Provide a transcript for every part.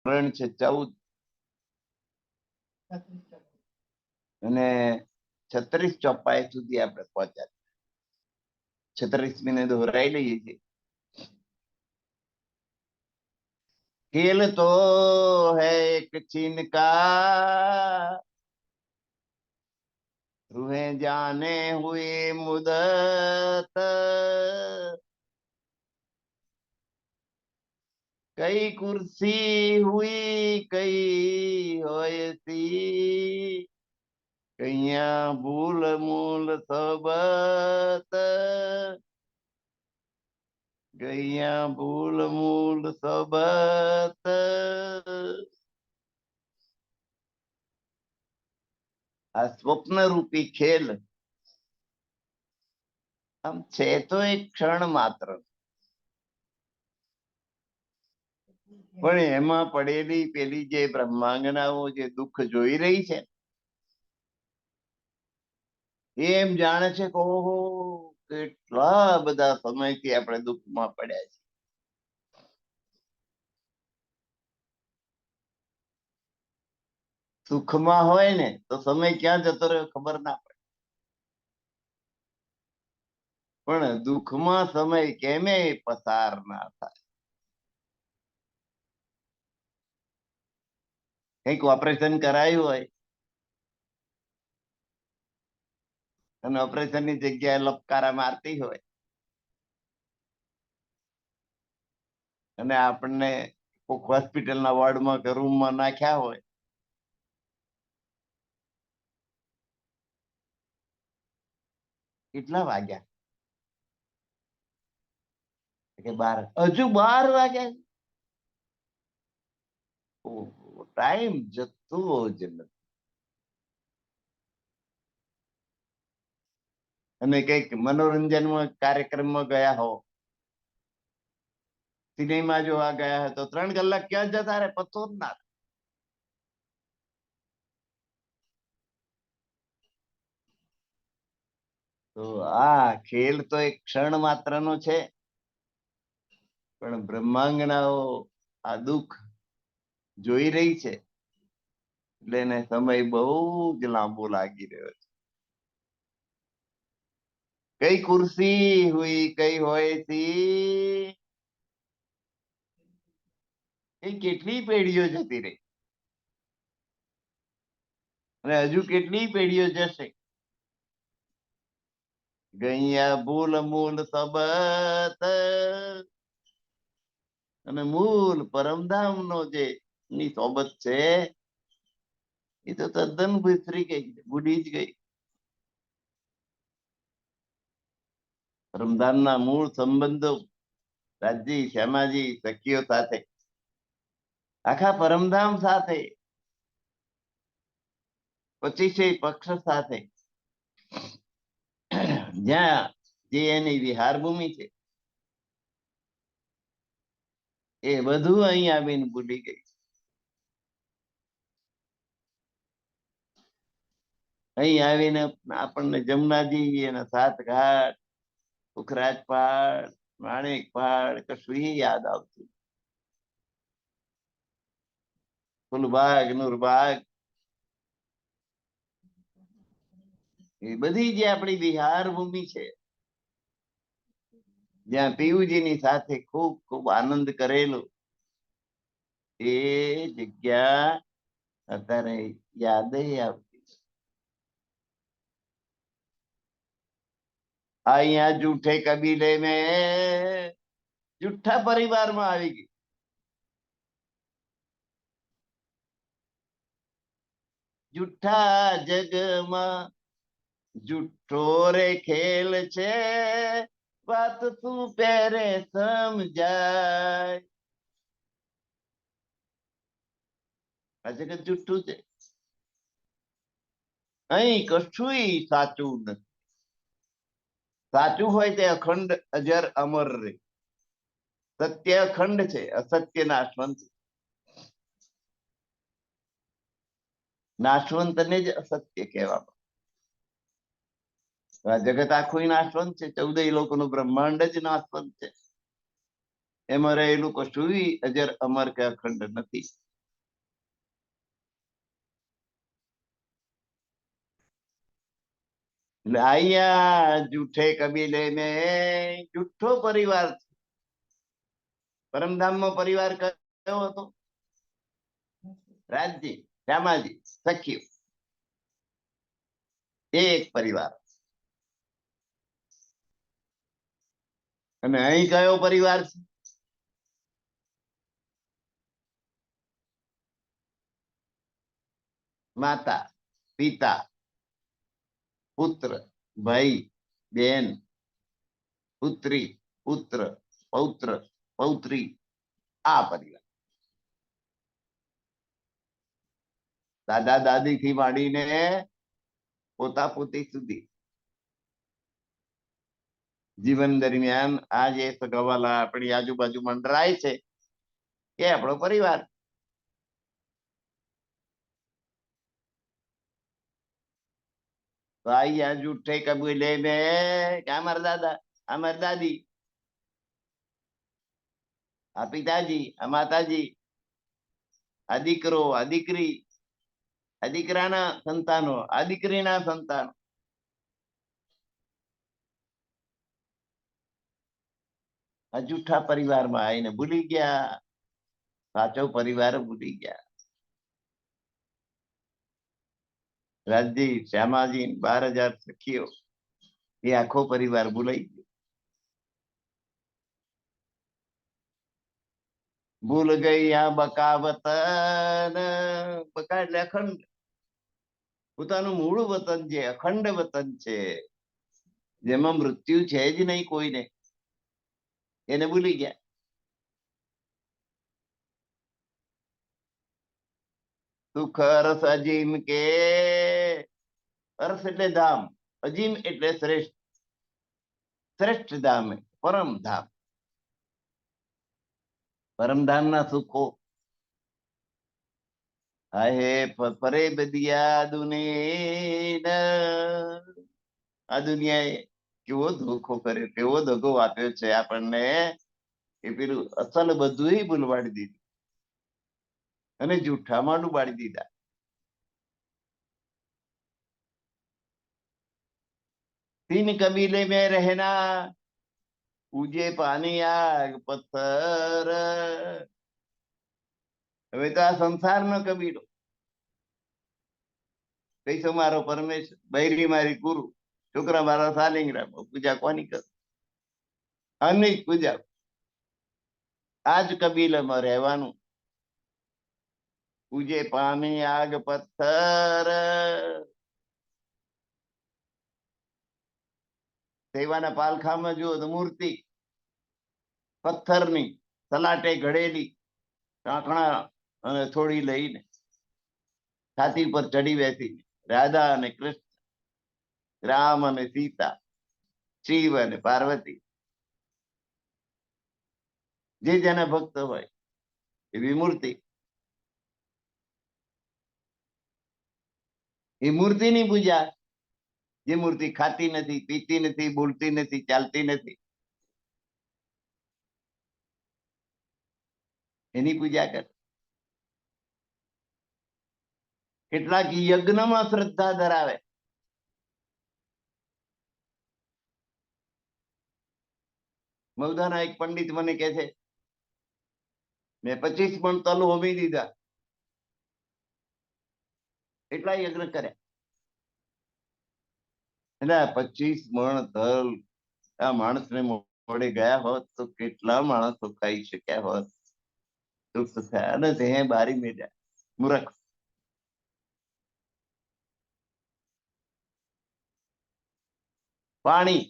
રણ છે 14 અને 36 ચોપાઈ સુધી આપણે પહોંચ્યા. 36મી દોહરાઈ લઈએ છીએ. खेल तो है एक छीन का, रूहें जाने हुए मुदत, कई कुर्सी हुई कई होयसी, कैया भूल मूल सबत, गैया भूल मूल सबत. આ સ્વપ્ન રૂપી ખેલ આમ છે તો એક ક્ષણ માત્ર, પણ એમાં પડેલી પેલી જે બ્રહ્માંગનાઓ જે દુઃખ જોઈ રહી છે એમ જાણે છે કે ઓહો કેટલા બધા સમયથી આપણે દુઃખમાં પડ્યા છે. સુખમાં હોય ને તો સમય ક્યાં જતો રહ્યો ખબર ના પડે, પણ દુઃખમાં સમય કેમે પસાર ના થાય. કઈક ઓપરેશન કરાયું હોય અને ઓપરેશન ની જગ્યાએ લપકારા મારતી હોય અને આપણને કોઈક હોસ્પિટલના વોર્ડમાં કે રૂમમાં નાખ્યા હોય, કેટલા વાગ્યા કે 12, હજુ 12 વાગ્યા. ટાઈમ જતો જ નથી. અને કઈક મનોરંજનમાં કાર્યક્રમમાં ગયા હો, સિનેમા જોવા ગયા હોય તો 3 કલાક ક્યાં જતા રહે પતો જ ના. તો આ ખેલ તો એક ક્ષણ માત્રનો છે, પણ બ્રહ્માંગનાઓ આ દુઃખ જોઈ રહી છે એટલે એને સમય બહુ જ લાંબો લાગી રહ્યો છે. કઈ ખુરશી હુઈ કઈ હોય સી, એ કેટલી પેઢીઓ જતી રહી અને હજુ કેટલી પેઢીઓ જશે. ગૈયા ભૂલ મૂલ સબત, અને મૂળ પરમધામ નો જે ની સોબત છે એ તો તદ્દન વિસરી ગઈ, ભૂલી જ ગઈ. પરમધામના મૂળ સંબંધો રાજજી શ્યામાજી સખીઓ સાથે, આખા પરમધામ સાથે, 25 પક્ષ સાથે, જ્યાં જે એની વિહાર ભૂમિ છે એ બધું અહીં આવીને ભૂલી ગઈ. અહીં આવીને આપણને જમનાજી અને 7 ઘાટ, પુખરાજ પહાડ, માણેક પહાડ કશું યાદ આવતું. ફૂલબાગ, નૂરબાગ, એ બધી જે આપણી વિહાર ભૂમિ છે જ્યાં પીયુજીની સાથે ખૂબ ખૂબ આનંદ કરેલો, એ જગ્યા અત્યારે યાદ આવતી. અહીંયા જૂઠે કબીલે મેં જુઠ્ઠા પરિવારમાં આવી ગઈ. જુઠ્ઠા જગમાં જુઠ્ઠો રે ખેલ છે, વાત તું પેરે સમજાય. આ જગત જુઠ્ઠું છે, અહીં કશું સાચું નથી. સાચું હોય તે અખંડ અજર અમર રે. સત્ય અખંડ છે, અસત્ય નાશવંત. નાશવંત ને જ અસત્ય કહેવામાં. આ જગત આખું નાશવંત છે, 14 લોકોનું બ્રહ્માંડ જ નાશવંત છે. એમાં રહેલું કશું અજર અમર કે અખંડ નથી. એટલે અહીંયા જૂઠે કબીલે ને જૂઠો પરિવાર. પરમધામમાં પરિવાર કયો હતો? રાજજી, શ્યામાજી, સખીઓ, એક પરિવાર. અને અહીં કયો પરિવાર છે? માતા, પિતા, પુત્ર, ભાઈ, બેન, પુત્રી, પુત્ર, પૌત્ર, પૌત્રી, આ પરિવાર. દાદા દાદી થી માંડીને પોતા પોતી સુધી જીવન દરમિયાન આ જે સગાવાલા આપણી આજુબાજુ મંડરાય છે એ આપણો પરિવાર. તો અહીંયા જૂઠે કબીલે में क्या हमारे दादा, हमारी दादी, આ પિતાજી, આ માતાજી, આ દીકરો, આ દીકરી, આ દીકરાના સંતાનો, આ દીકરીના સંતાનો. આ જૂઠા પરિવારમાં આવીને ભૂલી ગયા, સાચો પરિવાર ભૂલી ગયા. રાજજી, શ્યામાજી, 12,000 સખીઓ, એ આખો પરિવાર ભૂલાઈ ગયો. ભૂલ ગઈ આ બકા વતન. બકા એટલે અખંડ, પોતાનું મૂળ વતન છે, અખંડ વતન છે, જેમાં મૃત્યુ છે જ નહીં કોઈને, એને ભૂલી ગયા. સુખ રસ અજીમ કે, અરસ એટલે ધામ, અજીમ એટલે શ્રેષ્ઠ, શ્રેષ્ઠ ધામ, પરમ ધામ. પરમધામ ના સુખો હે ફરે બદિયા દુને. આ દુનિયાએ કેવો ધોખો કર્યો, કેવો દગો આપ્યો છે આપણને, એ પેલું અસલ બધું ભૂલવાડી દીધું અને જૂઠામાં ડૂબાડી દીધા. तीन कबीले में रहना, पूजे पानी आग पत्थर. હવે તો આ સંસારનો કબીલો. કૈસો મારો પરમેશ્વર, બૈરી મારી ગુરુ, છોકરા મારા સાલિંગરા, પૂજા કોની કર? અનેક પૂજા. આજ કબીલામાં રહેવાનું. પૂજે પાણી આગ પથ્થર. સેવાના પાલખામાં જુઓ તો મૂર્તિ પથ્થરની, સલાટે ઘડેલી, કાંકણા અને થોડી લઈને છાતી પર ચડી બેસી, રાધા અને કૃષ્ણ, રામ અને સીતા, શિવ અને પાર્વતી, જે જેના ભક્ત હોય એવી મૂર્તિ. એ મૂર્તિની પૂજા. જે મૂર્તિ ખાતી નથી, પીતી નથી, બોલતી નથી, ચાલતી નથી, એની પૂજા કર. કેટલાક યજ્ઞમાં શ્રદ્ધા ધરાવે. મૌદાના એક પંડિત મને કહે છે, મેં 25 મણ તલ હોમી દીધા, એટલા યજ્ઞ કર્યા. એટલે 25 મણ તલ આ માણસને મળે ગયા હોત તો કેટલા માણસો ખાઈ શક્યા હોત. તૃપ્ત થયા અને તે બારી મેળ્યા. મૂર્ખ. પાણી,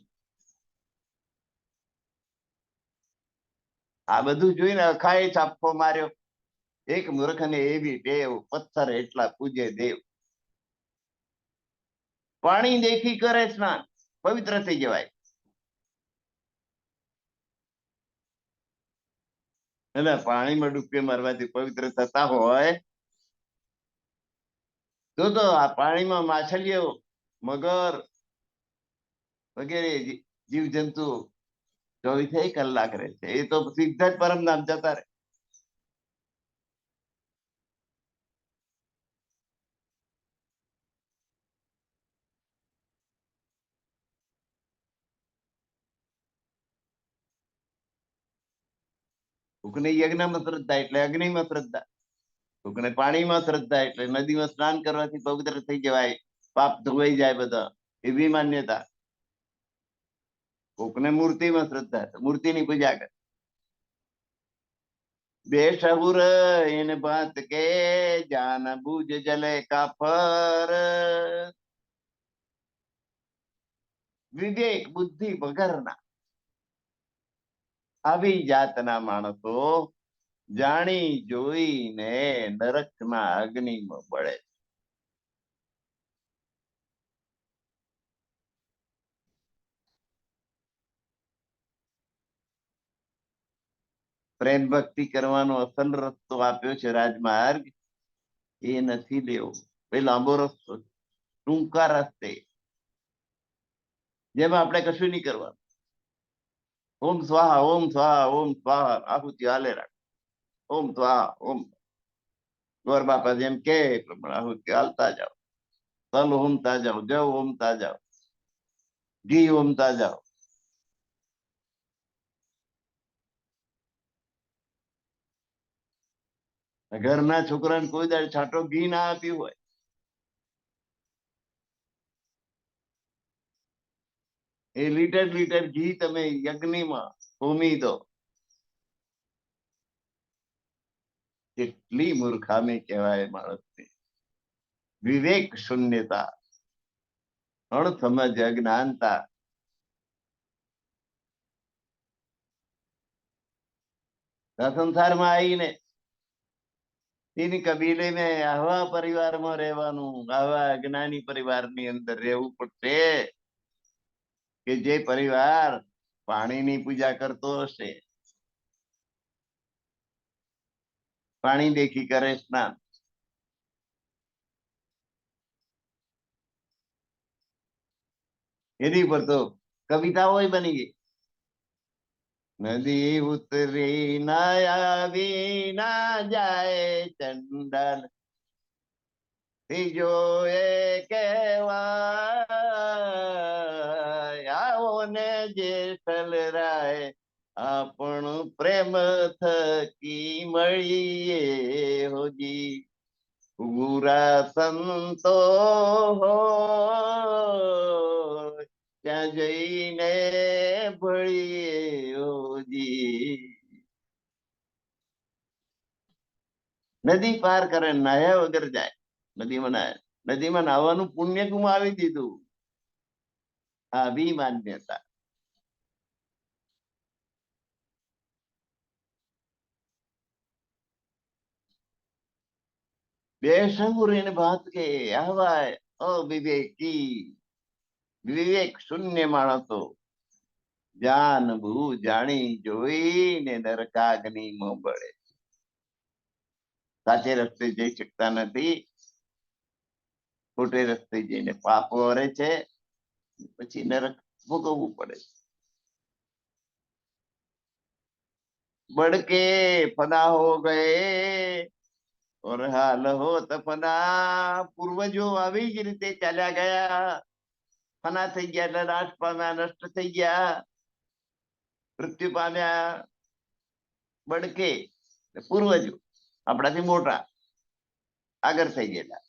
આ બધું જોઈને અખાએ છાપો માર્યો. એક મૂર્ખને એવી ટેવ, પથ્થર એટલા પૂજે દેવ. પાણી દેખી કરે સ્નાન, પવિત્ર થઈ જવાય. એટલે પાણીમાં ડૂબકે મારવાથી પવિત્ર થતા હોય તો આ પાણીમાં માછલીઓ, મગર વગેરે જીવજંતુ 24 કલાક રહે છે. એ તો સીધા જ પરમધામ જતા રહે. કોકને યજ્ઞમાં શ્રદ્ધા એટલે અગ્નિમાં શ્રદ્ધા, કોકને પાણીમાં શ્રદ્ધા એટલે નદીમાં સ્નાન કરવાથી પવિત્ર થઈ જવાય, પાપ ધોવાઈ જાય બધા, એવી માન્યતા. કોકને મૂર્તિમાં શ્રદ્ધા, મૂર્તિની પૂજા કરે. બે શબુર એને ભાત કે જાન બુજ જલે કાફર. વિવેક બુદ્ધિ વગરના આવી જાતના માણસો જાણી જોઈને નરકના અગ્નિમાં બળે. પ્રેમ ભક્તિ કરવાનો અસલ રસ્તો આપ્યો છે રાજમાર્ગ, એ નથી લેવો. એ લાંબો રસ્તો, ટૂંકા રસ્તે, જેમાં આપણે કશું નહીં કરવાનું. ઓમ સ્વાહા ઓમ સ્વાહા ઓમ સ્વાહા આહુતિ હાલે રાખ. ઓમ સ્વાહા ઓમ, ગોર બાપા જેમ કે પ્રમાણે આહુતિ હાલતા જાઓ. તલ હોમતા જાઓ, જવ હોમતા જાઓ, ઘી હોમતા જાઓ. ઘરના છોકરાને કોઈ દાડે છાંટો ઘી ના આપ્યું હોય, એ લીટર લીટર ઘી તમે યજ્ઞમાં હોમી દો. કેટલી મૂર્ખામી કહેવાય માણસની. વિવેક શૂન્યતા, અણસમજ, અજ્ઞાનતા. સંસારમાં આવીને એની કબીલે મેં આવા પરિવારમાં રહેવાનું, આવા અજ્ઞાની પરિવારની અંદર રહેવું પડશે કે જે પરિવાર પાણીની પૂજા કરતો હશે, પાણી દેખી કરે સ્નાન. એની પર તો કવિતાઓ બની ગઈ. નદી ઉતરી ના આવી ના જાય ચંડલ, ત્રીજો એ કહેવાય આવો ને જેઠલરાય આપણું પ્રેમ થકી મળીએ હોજી. ગુરા સંતો હોય ત્યાં જઈને ભળીએ હોજી. નદી પાર કરે નાહ્યા વગર જાય, નદીમાં નાહે, નદીમાં નાહવાનું પુણ્ય ગુમાવી દીધું. આવી માન્યતા. બેસંગુરીને ભાત કે આહવાય અવિવેકી, વિવેક શૂન્ય માણસો જાન ભૂ જાણી જોઈને નરકાગ્નિમાં બળે. સાચે રસ્તે જઈ શકતા નથી, ખોટે રસ્તે જઈને પાપ વરે છે, પછી નરક ભોગવવું પડે. બડકે ફના હો ગયે ઓર હાલ હોત ફના. પૂર્વજો આવી જ રીતે ચાલ્યા ગયા, ફના થઈ ગયા એટલે નાશ પામ્યા, નષ્ટ થઈ ગયા, મૃત્યુ પામ્યા. બડકે પૂર્વજો આપણાથી મોટા આગળ થઈ ગયેલા.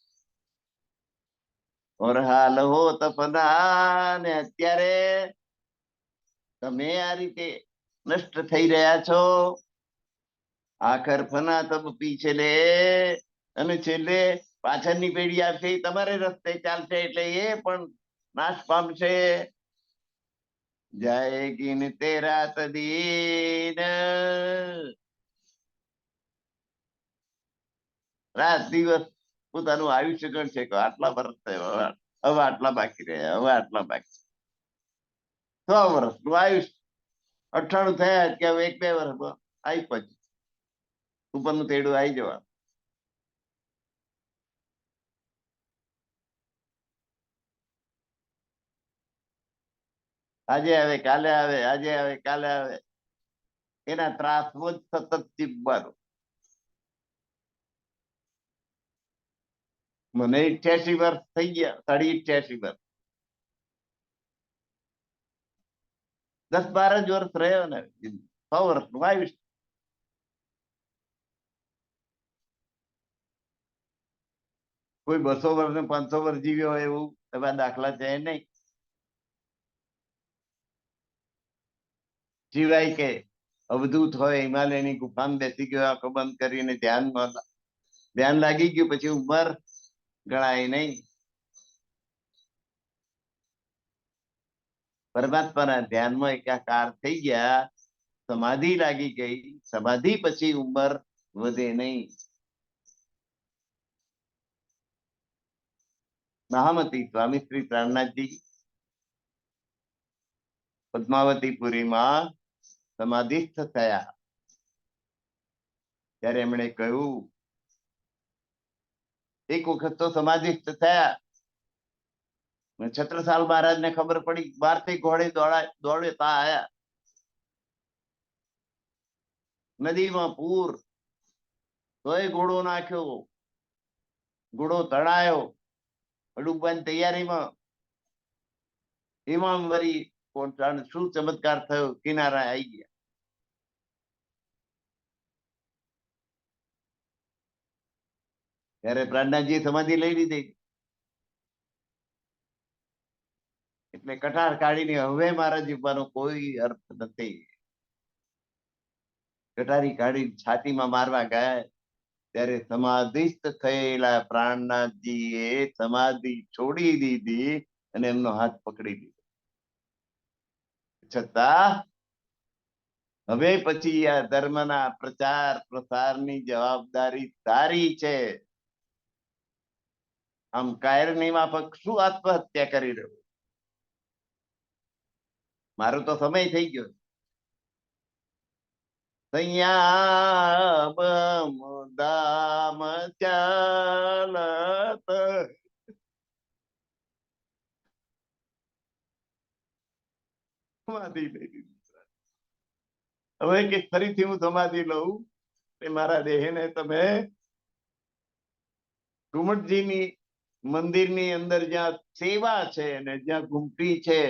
ઓર હાલ હોત ફના, ને અત્યારે તમે આ રીતે નષ્ટ થઈ રહ્યા છો. આખર ફના તબ પીછલે, અને છેલ્લે પાછળની પેઢી આવશે તમારે રસ્તે ચાલશે એટલે એ પણ નાશ પામશે. જાયગી ને તેરા તદીન, રાત દિવસ પોતાનું આયુષ્ય ગણશે કે આટલા વર્ષ થયો, હવે આટલા બાકી રહ્યા, હવે આટલા બાકી. 100 વર્ષનું આયુષ્ય, 98 થયા કે હવે 1-2 વર્ષ આવી પછી ઉપરનું તેડું આવી જવા. આજે આવે કાલે આવે, આજે આવે કાલે આવે, એના ત્રાસમાં જ સતત જીવવાનું. મને 88 વર્ષ થઈ ગયા, 88 વર્ષ, 10-12 જ વર્ષ રહ્યો ને, 100 વર્ષનું આયુષ્ય. કોઈ 200 વર્ષ ને 500 વર્ષ જીવ્યો હોય એવું એવા દાખલા છે નહીં. સિવાય કે અવધૂત હોય હિમાલયની ગુફામાં બેસી ગયો, આંખો બંધ કરીને ધ્યાન લાગી ગયું, પછી ઉંમર ગણાય નહીં. પરમાત્માના ધ્યાનમાં એકાકાર થઈ ગયા, સમાધિ લાગી ગઈ, સમાધિ પછી ઉંમર વધે નહીં. મહામતી સ્વામી શ્રી પ્રાણનાથજી પદ્માવતીપુરીમાં સમાધિસ્થ થયા ત્યારે એમણે કહ્યું, એક વખત તો સમાધિસ્થ થયા, છત્રસાલ મહારાજને ખબર પડી, બહારથી ઘોડે દોડતા આયા, નદીમાં પૂર, તોય ઘોડો નાખ્યો, ઘોડો તણાયો, ડૂબવાની તૈયારીમાં, એમાં વળી શું ચમત્કાર થયો, કિનારા આવી ગયા. ત્યારે પ્રાણનાથજી સમાધિ લઈ લીધી, એટલે કટાર કાઢીને હવે મારા જીવવાનો કોઈ અર્થ નથી. કટારી કાઢી છાતીમાં મારવા ગયા ત્યારે સમાધિસ્થ થયેલા પ્રાણનાથજીએ સમાધિ છોડી દીધી અને એમનો હાથ પકડી લીધો. છતાં હવે પછી આ ધર્મના પ્રચાર પ્રસારની જવાબદારી તારી છે. આમ કાયરની માફક શું આત્મહત્યા કરી રહ્યો? મારો તો સમય થઈ ગયો. સંયામ દામ ચાલત સમાધિ લઈ લીધી. હવે કે ફરીથી હું સમાધિ લઉં એ મારા દેહને તમે ઘુમટજીની મંદિરની અંદર જ્યાં સેવા છે ને જ્યાં ઘૂમટી છે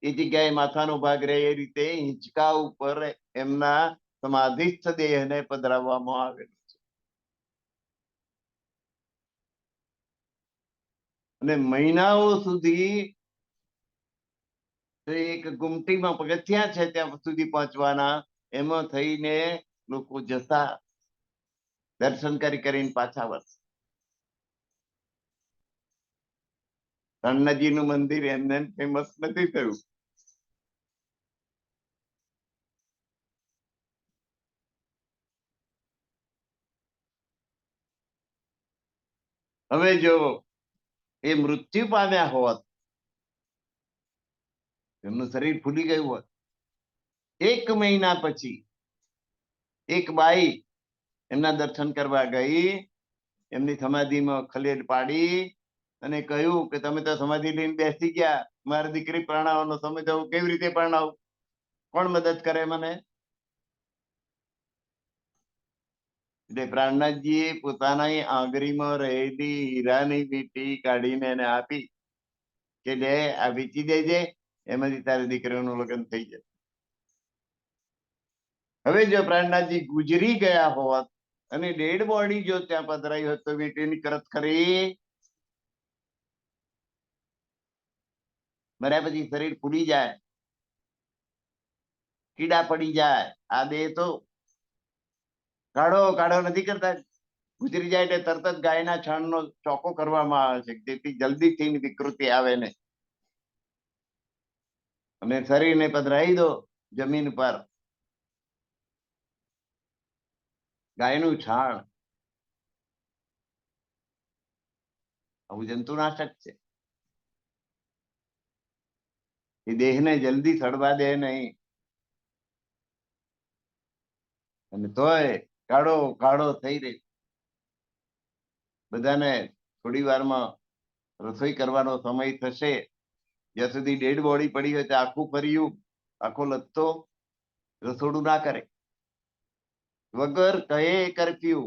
એ જગ્યાએ માથાનો ભાગ રહે એ રીતે હિંચકા ઉપર એમના સમાધિસ્થ દેહને પધરાવવામાં આવેલો છે. અને મહિનાઓ સુધી એક ગુમટીમાં પગથિયા છે ત્યાં સુધી પહોંચવાના, એમાં થઈને લોકો જતા, દર્શન કરીને પાછા વળતા. પ્રાણનાથજીનું મંદિર એમને ફેમસ નથી થયું. હવે જો એ મૃત્યુ પામ્યા હોત, એમનું શરીર ફૂલી ગયું હોત, 1 મહિના પછી એક બાઈ એમના દર્શન કરવા ગઈ, એમની સમાધિમાં ખલેલ પાડી અને કહ્યું કે તમે તો સમાધિ લઈને બેસી ગયા, મારી દીકરી પરણાવવાનો સમય થયો, કેવી રીતે પરણાવું, કોણ મદદ કરે મને? એટલે પ્રાણનાથજીએ પોતાની આંગળીમાં રહેલી હીરાની વીંટી કાઢીને એને આપી કે લે આ વેચી દેજે, એમાંથી તારી દીકરીનું લગ્ન થઈ જાય. હવે જો પ્રાણનાથજી ગુજરી ગયા હોત અને ડેડ બોડી જો ત્યાં પધરાઈ હોત તો વીંટીની કરત ખરી? મર્યા પછી શરીર ફૂલી જાય, કીડા પડી જાય. આ દેહ તો કાઢો નથી કરતા, ગુજરી જાય એટલે તરત જ ગાયના છાણનો ચોખ્ખો કરવામાં આવે છે જેથી જલ્દીથી વિકૃતિ આવે ને. અને શરીરને પધરાવી દો જમીન પર. ગાયનું છાણ આવું જંતુનાશક છે, એ દેહને જલ્દી સડવા દે નહીં. અને તોય કાળો થઈ રહી. બધાને થોડી વારમાં રસોઈ કરવાનો સમય થશે, જ્યાં સુધી ડેડ બોડી પડી હોય તો આખું ફર્યું, આખો લત્તો રસોડું ના કરે, વગર કહે કરફ્યુ.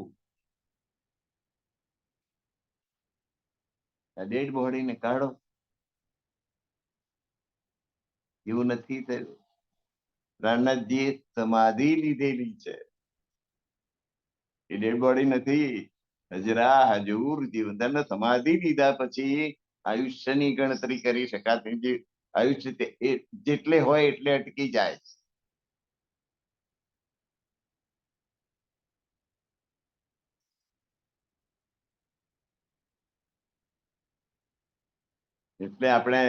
ડેડ બોડીને કાઢો, એવું નથી થયું. પ્રાણનાથજીએ સમાધિ લીધેલી છે, એ ડેડ બોડી નથી. હજરા હજુર જીવન સમાધિ લીધા પછી આયુષ્યની ગણતરી કરી શકાતી નથી. આયુષ્ય જેટલે હોય એટલે અટકી જાય. એટલે આપણે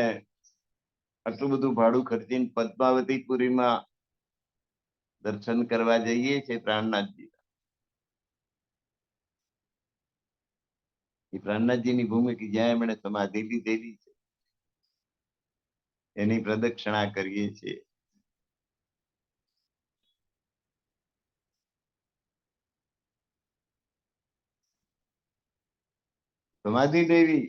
આટલું બધું ભાડું ખર્ચીને પદ્માવતીપુરીમાં દર્શન કરવા જઈએ છીએ પ્રાણનાથજી. એ પ્રાણનાથજીની ભૂમિ કે જ્યાં એમણે સમાધિ લીધેલી છે એની પ્રદક્ષિણા કરીએ છીએ. સમાધિ દેવી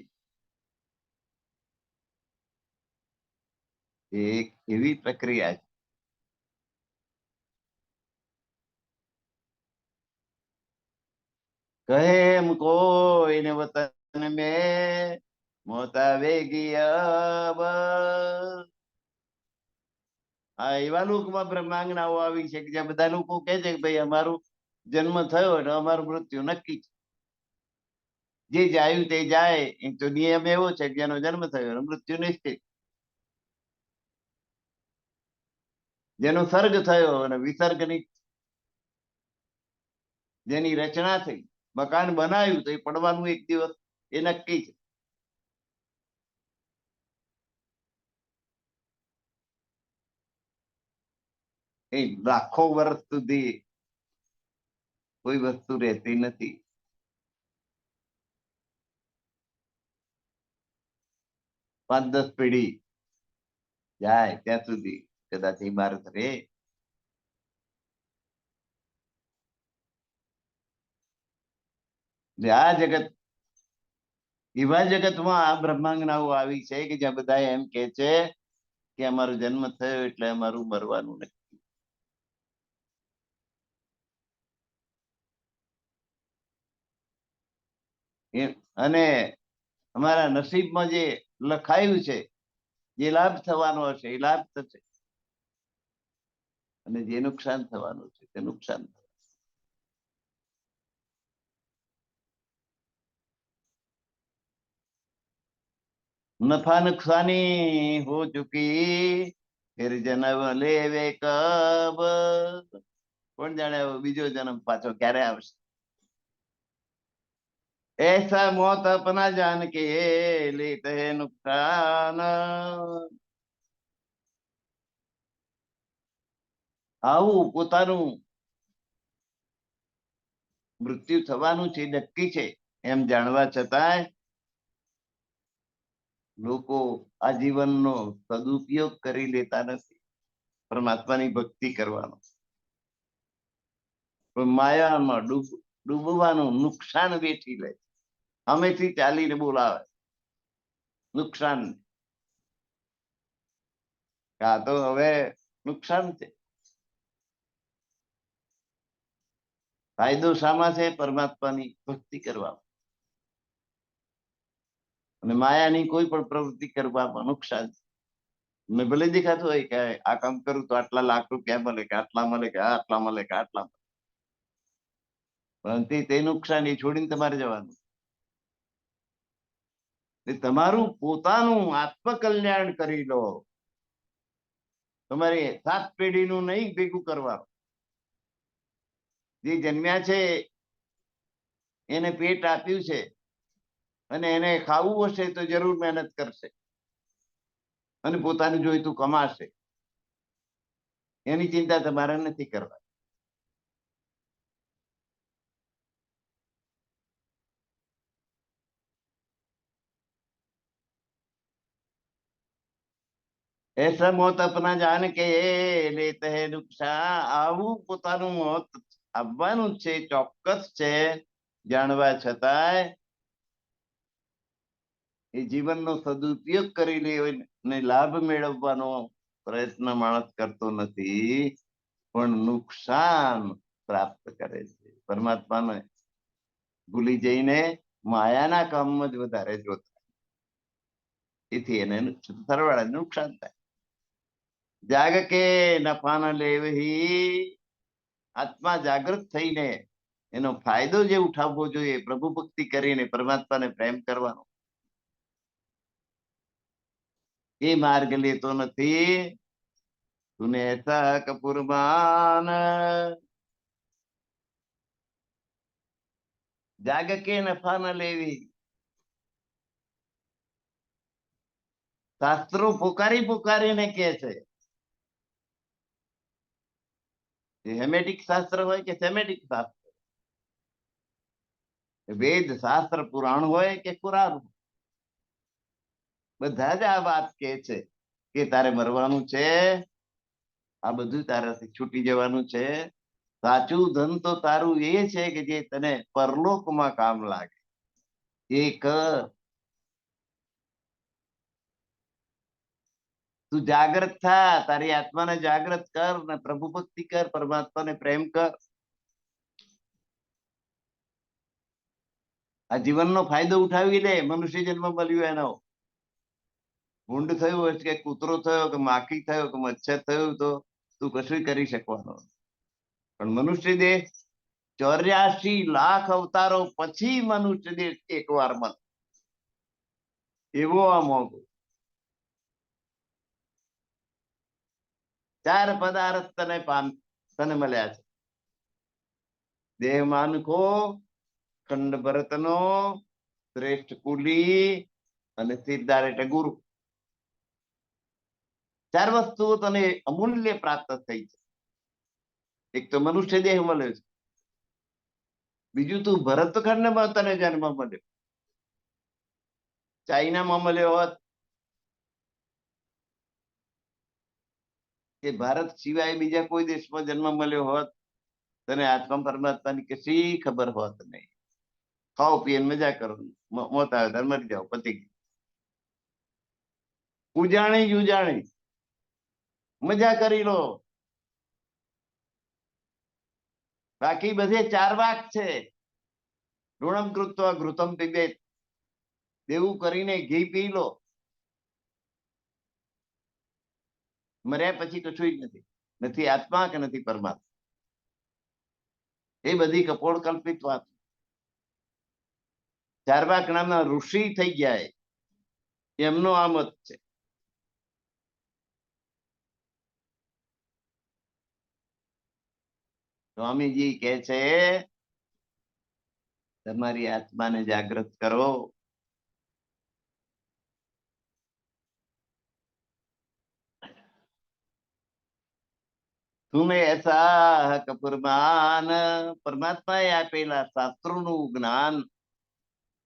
એ એક એવી પ્રક્રિયા છે. કહે हमको इन वतन में मौत आवेगी अब. આ એવા લોકમાં બ્રહ્માંગનાઓ આવી છે કે જ્યાં બધા લોકો કહે છે કે ભાઈ અમારું જન્મ થયો એટલે અમારું મૃત્યુ નક્કી છે. જે જાયું તે જાય. એક તો નિયમ એવો છે કે જેનો જન્મ થયો એનો મૃત્યુ નિશ્ચિત. જેનો સર્ગ થયો અને વિસર્ગની જેની રચના થઈ, મકાન બનાવ્યું તો એ પડવાનું એક દિવસ એ નક્કી છે. એ લાખો વર્ષ સુધી કોઈ વસ્તુ રહેતી નથી. 5-10 પેઢી જાય ત્યાં સુધી કદાચ ઇમારત રહે. આ જગત એવા જગતમાં આ બ્રહ્માંગનાઓ આવી છે કે જ્યાં બધા એમ કે છે કે અમારો જન્મ થયો એટલે અમારું મરવાનું નથી. અને અમારા નસીબમાં જે લખાયું છે જે લાભ થવાનો હશે એ લાભ થશે અને જે નુકસાન થવાનું છે તે નુકસાન થશે. नफा नुकसानी हो चुकी फिर जन्म लेवे कब. કોણ જાણે બીજો જન્મ પાછો ક્યારે આવશે. ऐसा मौत अपना जान के लेते हैं नुकसान. આવું પોતાનું મૃત્યુ થવાનું છે નક્કી છે એમ જાણવા છતાંય લોકો આ જીવનનો સદુપયોગ કરી લેતા નથી પરમાત્માની ભક્તિ કરવાનો. માયામાં ડૂબવાનું નુકસાન વેઠી લે. અમેથી ચાલીને બોલાવે નુકસાન. આ તો હવે નુકસાન છે. ફાયદો શામાં છે? પરમાત્માની ભક્તિ કરવામાં અને માયાની કોઈ પણ પ્રવૃત્તિ કરવામાં નુકસાન છે. મેં ભલે દેખાતું હોય કે આ કામ કરું તો આટલા લાખ રૂપિયા મળે કે આટલા મળે કે આટલા મળે કે આટલા મળે, પરંતુ તે નુકસાન એ છોડીને તમારે જવાનું. તમારું પોતાનું આત્મકલ્યાણ કરી લો. તમારે 7 પેઢીનું નહીં ભેગું કરવાનું. જે જન્મ્યા છે એને પેટ આપ્યું છે અને એને ખાવું હશે તો જરૂર મહેનત કરશે અને પોતાનું જોઈતું કમાશે. એની ચિંતા તમારે નથી કરવા. ऐसा मौत अपना जान के लेते हैं नुकसान. આવું પોતાનું મોત આવવાનું છે ચોક્કસ છે જાણવા છતાંય એ જીવનનો સદુપયોગ કરી લે અને લાભ મેળવવાનો પ્રયત્ન માણસ કરતો નથી પણ નુકસાન પ્રાપ્ત કરે છે. પરમાત્માને ભૂલી જઈને માયાના કામમાં જ વધારે જોતા, એથી એને સરવાળે નુકસાન થાય. જાગ કે નફા ન લેવહી. આત્મા જાગૃત થઈને એનો ફાયદો જે ઉઠાવવો જોઈએ, પ્રભુ ભક્તિ કરીને પરમાત્માને પ્રેમ કરવાનો, એ માર્ગ લેતો નથી. તુને એસા કપૂરમાન જાગ કે નફા ન લેવી. શાસ્ત્રો પુકારી પુકારીને કે છે, હેમેટિક શાસ્ત્ર હોય કે સેમેટિક શાસ્ત્ર, વેદ શાસ્ત્ર પુરાણ હોય કે પુરાણ, બધા જ આ વાત કે છે કે તારે મરવાનું છે, આ બધું તારાથી છૂટી જવાનું છે. સાચું ધન તો તારું એ છે કે જે તને પરલોકમાં કામ લાગે. એ કર. તું જાગૃત થા, તારી આત્માને જાગૃત કર ને પ્રભુ ભક્તિ કર, પરમાત્માને પ્રેમ કર. આ જીવનનો ફાયદો ઉઠાવી લે. મનુષ્ય જન્મ મળ્યો એનો, ભૂંડ થયું હોય કે કૂતરો થયો કે માખી થયો કે મચ્છર થયું તો તું કશું કરી શકવાનો. પણ મનુષ્ય દેહ 84 લાખ અવતારો પછી મનુષ્ય દેહ એક વાર મળે, એવો આ મોંઘો. 4 પદાર્થ તને મળ્યા છે. દેહ માનકો, ખંડ ભરતનો, શ્રેષ્ઠ કુલી અને સિદ્ધાર એટલે ગુરુ. 4 વસ્તુઓ તને અમૂલ્ય પ્રાપ્ત થઈ છે. એક તો મનુષ્ય દેહ મળ્યો છે, બીજું તું ભરતખંડમાં તને જન્મ મળ્યો. ચાઇનામાં મળ્યો હોત કે ભારત સિવાય બીજા કોઈ દેશમાં જન્મ મળ્યો હોત, તને આત્મા પરમાત્માની કશી ખબર હોત નહીં. ખાઓ પીએ મજા કરો, મોત આવે ત્યારે મરી જાઓ, પતિ. ઉજાણી ઉજાણી મજા કરી લો. બાકી બધે 4 વાક છે. ઋણમ કૃત્વા ઘૃતમ પિબેત, દેવું કરીને ઘી પી લો. મર્યા પછી કશું જ નથી, નથી આત્મા કે નથી પરમાત્મા. એ બધી કપોળ કલ્પિત વાત. 4 વાક નામના ઋષિ થઈ ગયા, એમનો આ મત છે. સ્વામીજી કહે છે, તમારી આત્માને જાગૃત કરો. તુમે એસા કપૂરમાન, પરમાત્માએ આપેલા શાસ્ત્રોનું જ્ઞાન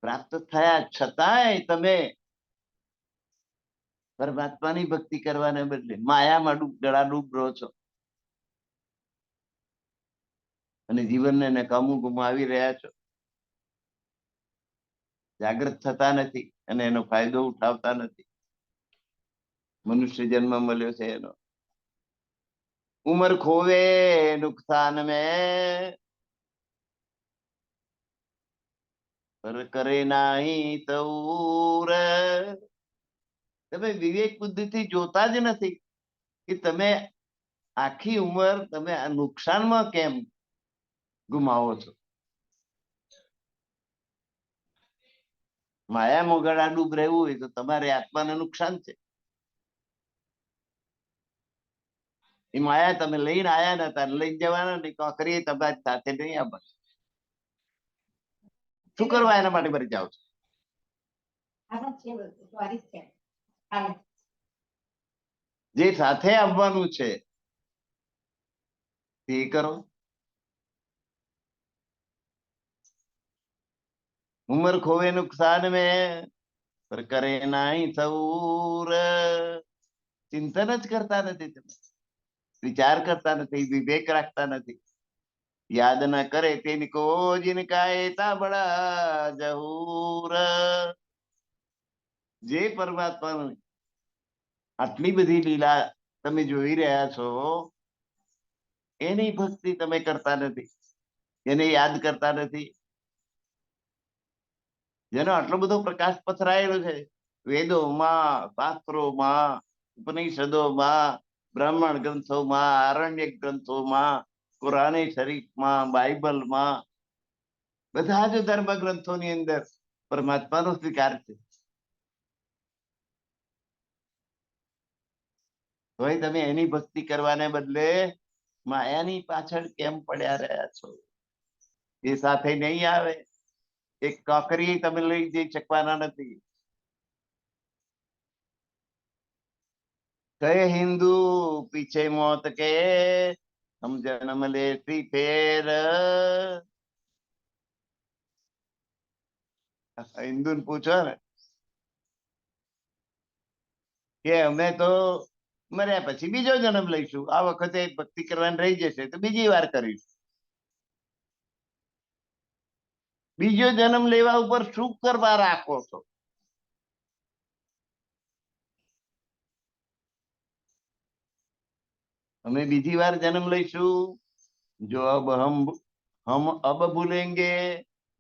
પ્રાપ્ત થયા છતાંય તમે પરમાત્માની ભક્તિ કરવાને બદલે માયામાં ડૂબ રહો છો અને જીવનને નકામું ગુમાવી રહ્યા છો. જાગૃત થતા નથી અને એનો ફાયદો ઉઠાવતા નથી. મનુષ્ય જન્મ મળ્યો છે એનો. ઉમર ખોવે નુકસાન મેં, પર કરે નાહી તૌર. તમે વિવેક બુદ્ધિથી જોતા જ નથી કે તમે આખી ઉંમર તમે આ નુકસાનમાં કેમ ગુમાવો છો. માયા મોગળા ડૂબ રહેવું હોય તો તમારે આત્માને નુકસાન છે. એ માયા તમે લઈને આયા નતા, લઈ જવાના નહીં, કોકરી તમારી સાથે નહીં આવવા. શું કરવા એના માટે મરી જાવ છો? જે સાથે આવવાનું છે તે કરો. ઉમર ખોવે નુકસાન મેં, પર કરે નાહી સૌર. ચિંતન જ કરતા નથી તમે, વિચાર કરતા નથી, વિવેક રાખતા નથી. યાદ ના કરે તેની કો જિનકા એતા બડા જહૂર. જે પરમાત્માનું આટલી બધી લીલા તમે જોઈ રહ્યા છો, એની ભક્તિ તમે કરતા નથી, એને યાદ કરતા નથી. જેનો આટલો બધો પ્રકાશ પથરાયેલો છે વેદોમાં, શાસ્ત્રોમાં, ઉપનિષદોમાં, બ્રાહ્મણ ગ્રંથોમાં, આરણ્યક ગ્રંથોમાં, કુરાને શરીફમાં, બાઇબલમાં, બધા જ ધર્મ ગ્રંથોની અંદર પરમાત્માનો સ્વીકાર છે. તોય તમે એની ભક્તિ કરવાને બદલે માયાની પાછળ કેમ પડ્યા રહ્યા છો? એ સાથે નહીં આવે. એક કાંકરી તમે લઈ જઈ શકવાના નથી. કહે હિન્દુ પીછે મોત કે હમ જન્મ લેતી ફેર. હિન્દુ ને પૂછો ને કે અમે તો મર્યા પછી બીજો જન્મ લઈશું, આ વખતે ભક્તિ કરવાની રહી જશે તો બીજી વાર કરીશું. બીજો જન્મ લેવા ઉપર શું કરવા રાખો છો? અમે બીજી વાર જન્મ લઈશું. જો હમ અબ ભૂલેંગે,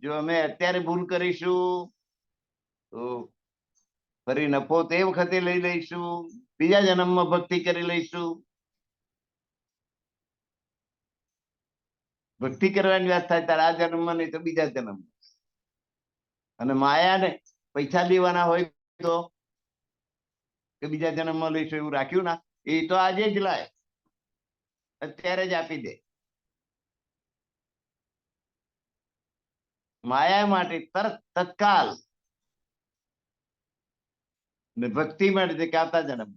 જો અમે અત્યારે ભૂલ કરીશું તો ફરી નફો તે વખતે લઈ લઈશું, બીજા જન્મમાં ભક્તિ કરી લઈશું. ભક્તિ કરવાની વાત થાય ત્યારે આ જન્મમાં નહીં તો બીજા જન્મ. અને માયાને પૈસા લેવાના હોય તો કે બીજા જન્મમાં લઈશું એવું રાખ્યું ના, એ તો આજે જ લાય, અત્યારે જ આપી દે. માયા માટે તરત તત્કાલ, ને ભક્તિ માટે કે આવતા જન્મ.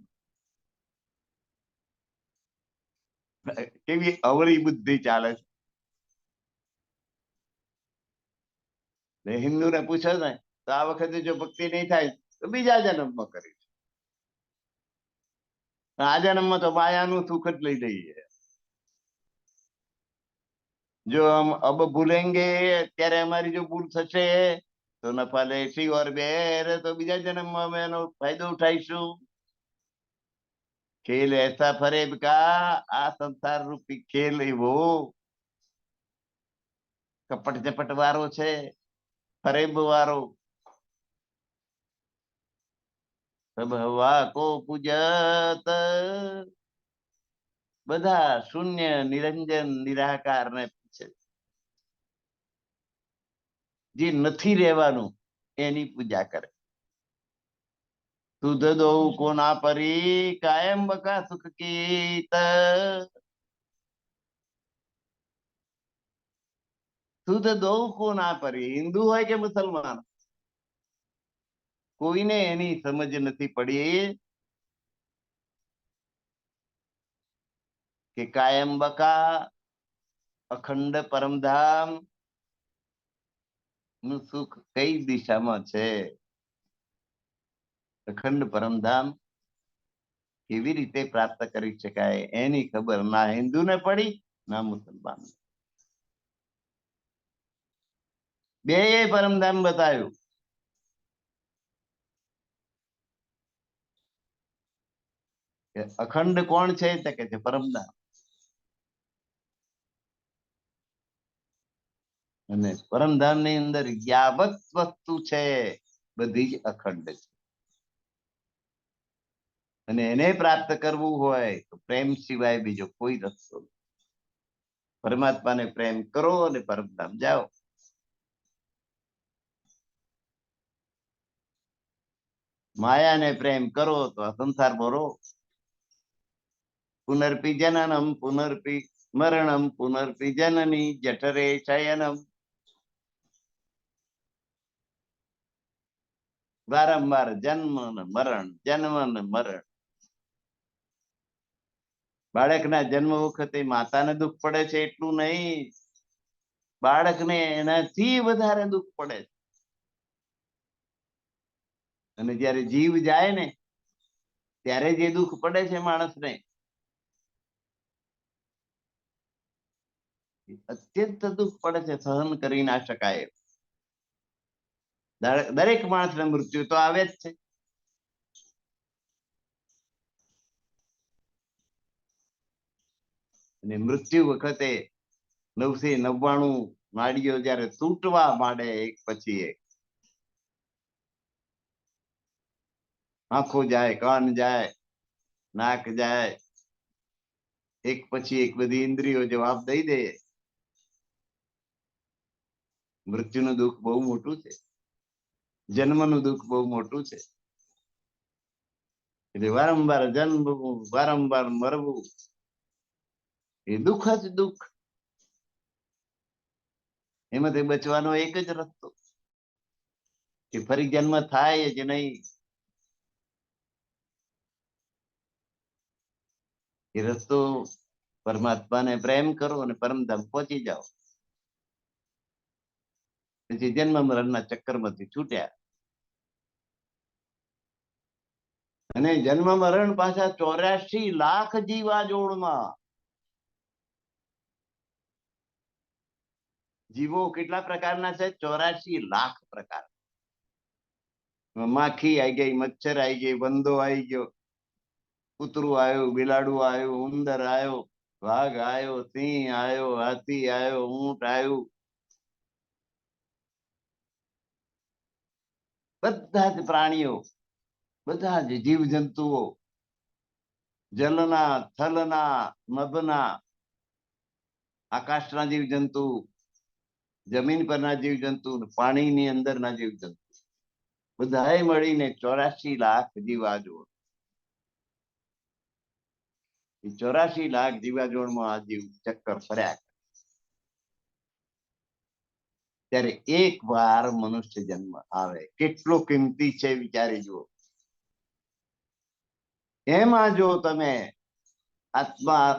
કેવી અવળી બુદ્ધિ ચાલે છે. હિન્દુને પૂછે ને તો આ વખતે જો ભક્તિ નહીં થાય તો બીજા જન્મમાં કરીશ. આ જન્મમાં તો માયાનું સુખ જ લઈ લઈએ. જો હમ અબ ભૂલેંગે, અત્યારે અમારી જો ભૂલ થશે તો નફા લેશી ઓર બેર, તો બીજા જન્મમાં અમે એનો ફાયદો ઉઠાઈશું. ખેલ એસા ફરેબ કા, આ સંસાર રૂપી ખેલ એવો કપટ ઝપટ વાળો છે, ફરેબ વાળો. સબ હવા કો પૂજત, બધા શૂન્ય નિરંજન નિરાકાર ને પૂછે. જે નથી રહેવાનું એની પૂજા કરે. સુધ દો કોના પરી, કાયમ બકા સુખ કીત. સુધ દો કોના પરી, હિન્દુ હોય કે મુસલમાન, કોઈને એની સમજ નથી પડી કે કાયમ બકા અખંડ પરમધામ નું સુખ કઈ દિશામાં છે. અખંડ પરમધામ કેવી રીતે પ્રાપ્ત કરી શકાય એની ખબર ના હિન્દુને પડી ના મુસલમાન. બે પરમધામ બતાવ્યું. અખંડ કોણ છે તો કે છે પરમધામ, અને પરમધામ ની અંદર યાવત વસ્તુ છે બધી જ અખંડ છે. અને એને પ્રાપ્ત કરવું હોય તો પ્રેમ સિવાય બીજો કોઈ રસ્તો નથી. પરમાત્માને પ્રેમ કરો અને પરમધામ જાઓ. માયાને પ્રેમ કરો તો આ સંસારમાં રહો. પુનર્પી જનનમ પુનર્પી મરણમ પુનર્પી જનની જઠરે શયનમ. વારંવાર જન્મ ને મરણ, જન્મ ને મરણ. બાળકના જન્મ વખતે માતાને દુઃખ પડે છે એટલું નહીં, બાળકને એનાથી વધારે દુઃખ પડે છે. અને જયારે જીવ જાય ને ત્યારે જે દુઃખ પડે છે માણસને, અત્યંત દુઃખ પડે છે, સહન કરી ના શકાય. દરેક માણસને મૃત્યુ તો આવે જ છે. અને મૃત્યુ વખતે 999 નાડીઓ જયારે તૂટવા માંડે એક પછી એક, આંખો જાય, કાન જાય, નાક જાય, એક પછી એક બધી ઇન્દ્રિયો જવાબ દઈ દે. મૃત્યુનું દુઃખ બહુ મોટું છે, જન્મનું દુઃખ બહુ મોટું છે. એટલે વારંવાર જન્મવું, વારંવાર મરવું, એ દુઃખ જ દુઃખ. એમાંથી બચવાનો એક જ રસ્તો કે ફરી જન્મ થાય જ નહીં. એ રસ્તો પરમાત્માને પ્રેમ કરો અને પરમધામ પહોંચી જાઓ. પછી જન્મ મરણના ચક્કરમાંથી છૂટ્યા. અને જન્મ મરણ પાછા 84 લાખ જીવા જોડમાં. જીવો કેટલા પ્રકારના છે? 84 લાખ પ્રકાર. માખી આવી ગઈ, મચ્છર આવી ગઈ, વંદો આવી ગયો, કૂતરું આવ્યું, બિલાડું આવ્યું, ઉંદર આવ્યો, વાઘ આવ્યો, સિંહ આવ્યો, હાથી આવ્યો, ઊંટ આવ્યું. બધા જ પ્રાણીઓ, બધા જ જીવ જંતુઓ, જલના, થલના, નભના, આકાશના જીવ જંતુ, જમીન પરના જીવ જંતુ, પાણીની અંદરના જીવ જંતુ, બધાએ મળીને 84 લાખ જીવાજોડ. 84 લાખ જીવાજોડમાં આ જીવ ચક્કર ફર્યા. ત્યારે એક વાર મનુષ્ય જન્મ આવે, કેટલો કિંમતી છે વિચારી જુઓ. એમાં જો તમે આત્મા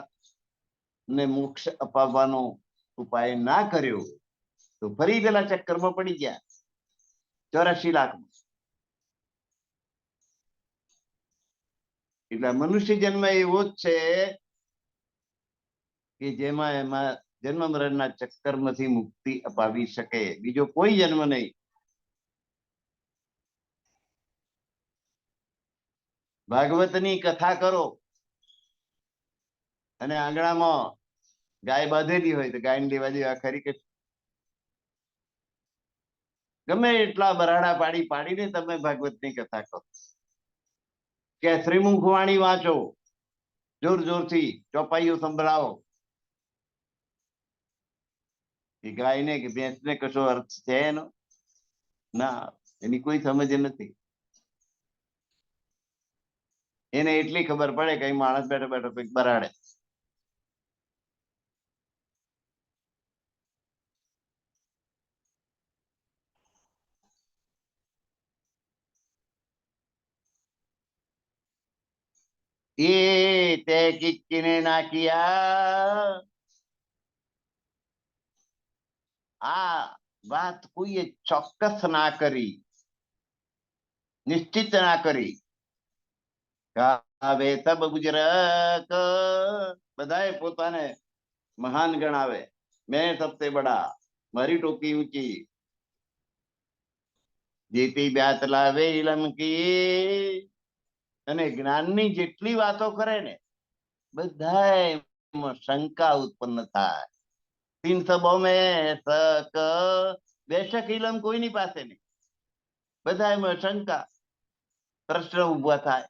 ને મોક્ષ અપાવવાનો ઉપાય ના કર્યો તો ફરી પેલા ચક્કરમાં પડી ગયા 84 લાખ. એટલે મનુષ્ય જન્મ એવો જ છે કે જેમાં એમાં જન્મ મરણના ચક્કરમાંથી મુક્તિ અપાવી શકે, બીજો કોઈ જન્મ નહીં. ભાગવતની કથા કરો અને આંગણામાં ગાય બાંધેલી હોય તો ગાયને લેવા દેવા ખરી કે? ગમે એટલા બરાડા પાડી પાડીને તમે ભાગવતની કથા કરો કે શ્રીમુખ વાણી વાંચો, જોર જોરથી ચોપાઈઓ સંભળાવો, એ ગાયને કે ભેંસને કશો અર્થ છે એનો? ના, એની કોઈ સમજ નથી. એને એટલી ખબર પડે કે માણસ બેઠો બેઠો કંઈક બરાડે. એ તે કિક્કીને નાખ્યા. આ વાત કોઈએ ચોક્કસ ના કરી, નિશ્ચિત ના કરી. કાવે તબ ગુજરાત, બધાએ પોતાને મહાન ગણાવે. મેં સબસે બડા, મારી ટોપી ઊંચી. જેતી બ્યાત લાવે લમકી. અને જ્ઞાનની જેટલી વાતો કરે ને બધા શંકા ઉત્પન્ન થાય. 300 में सक, બેશક ઇલમ કોઈની પાસે નહીં. બધા એમાં શંકા, પ્રશ્ન ઉભા થાય.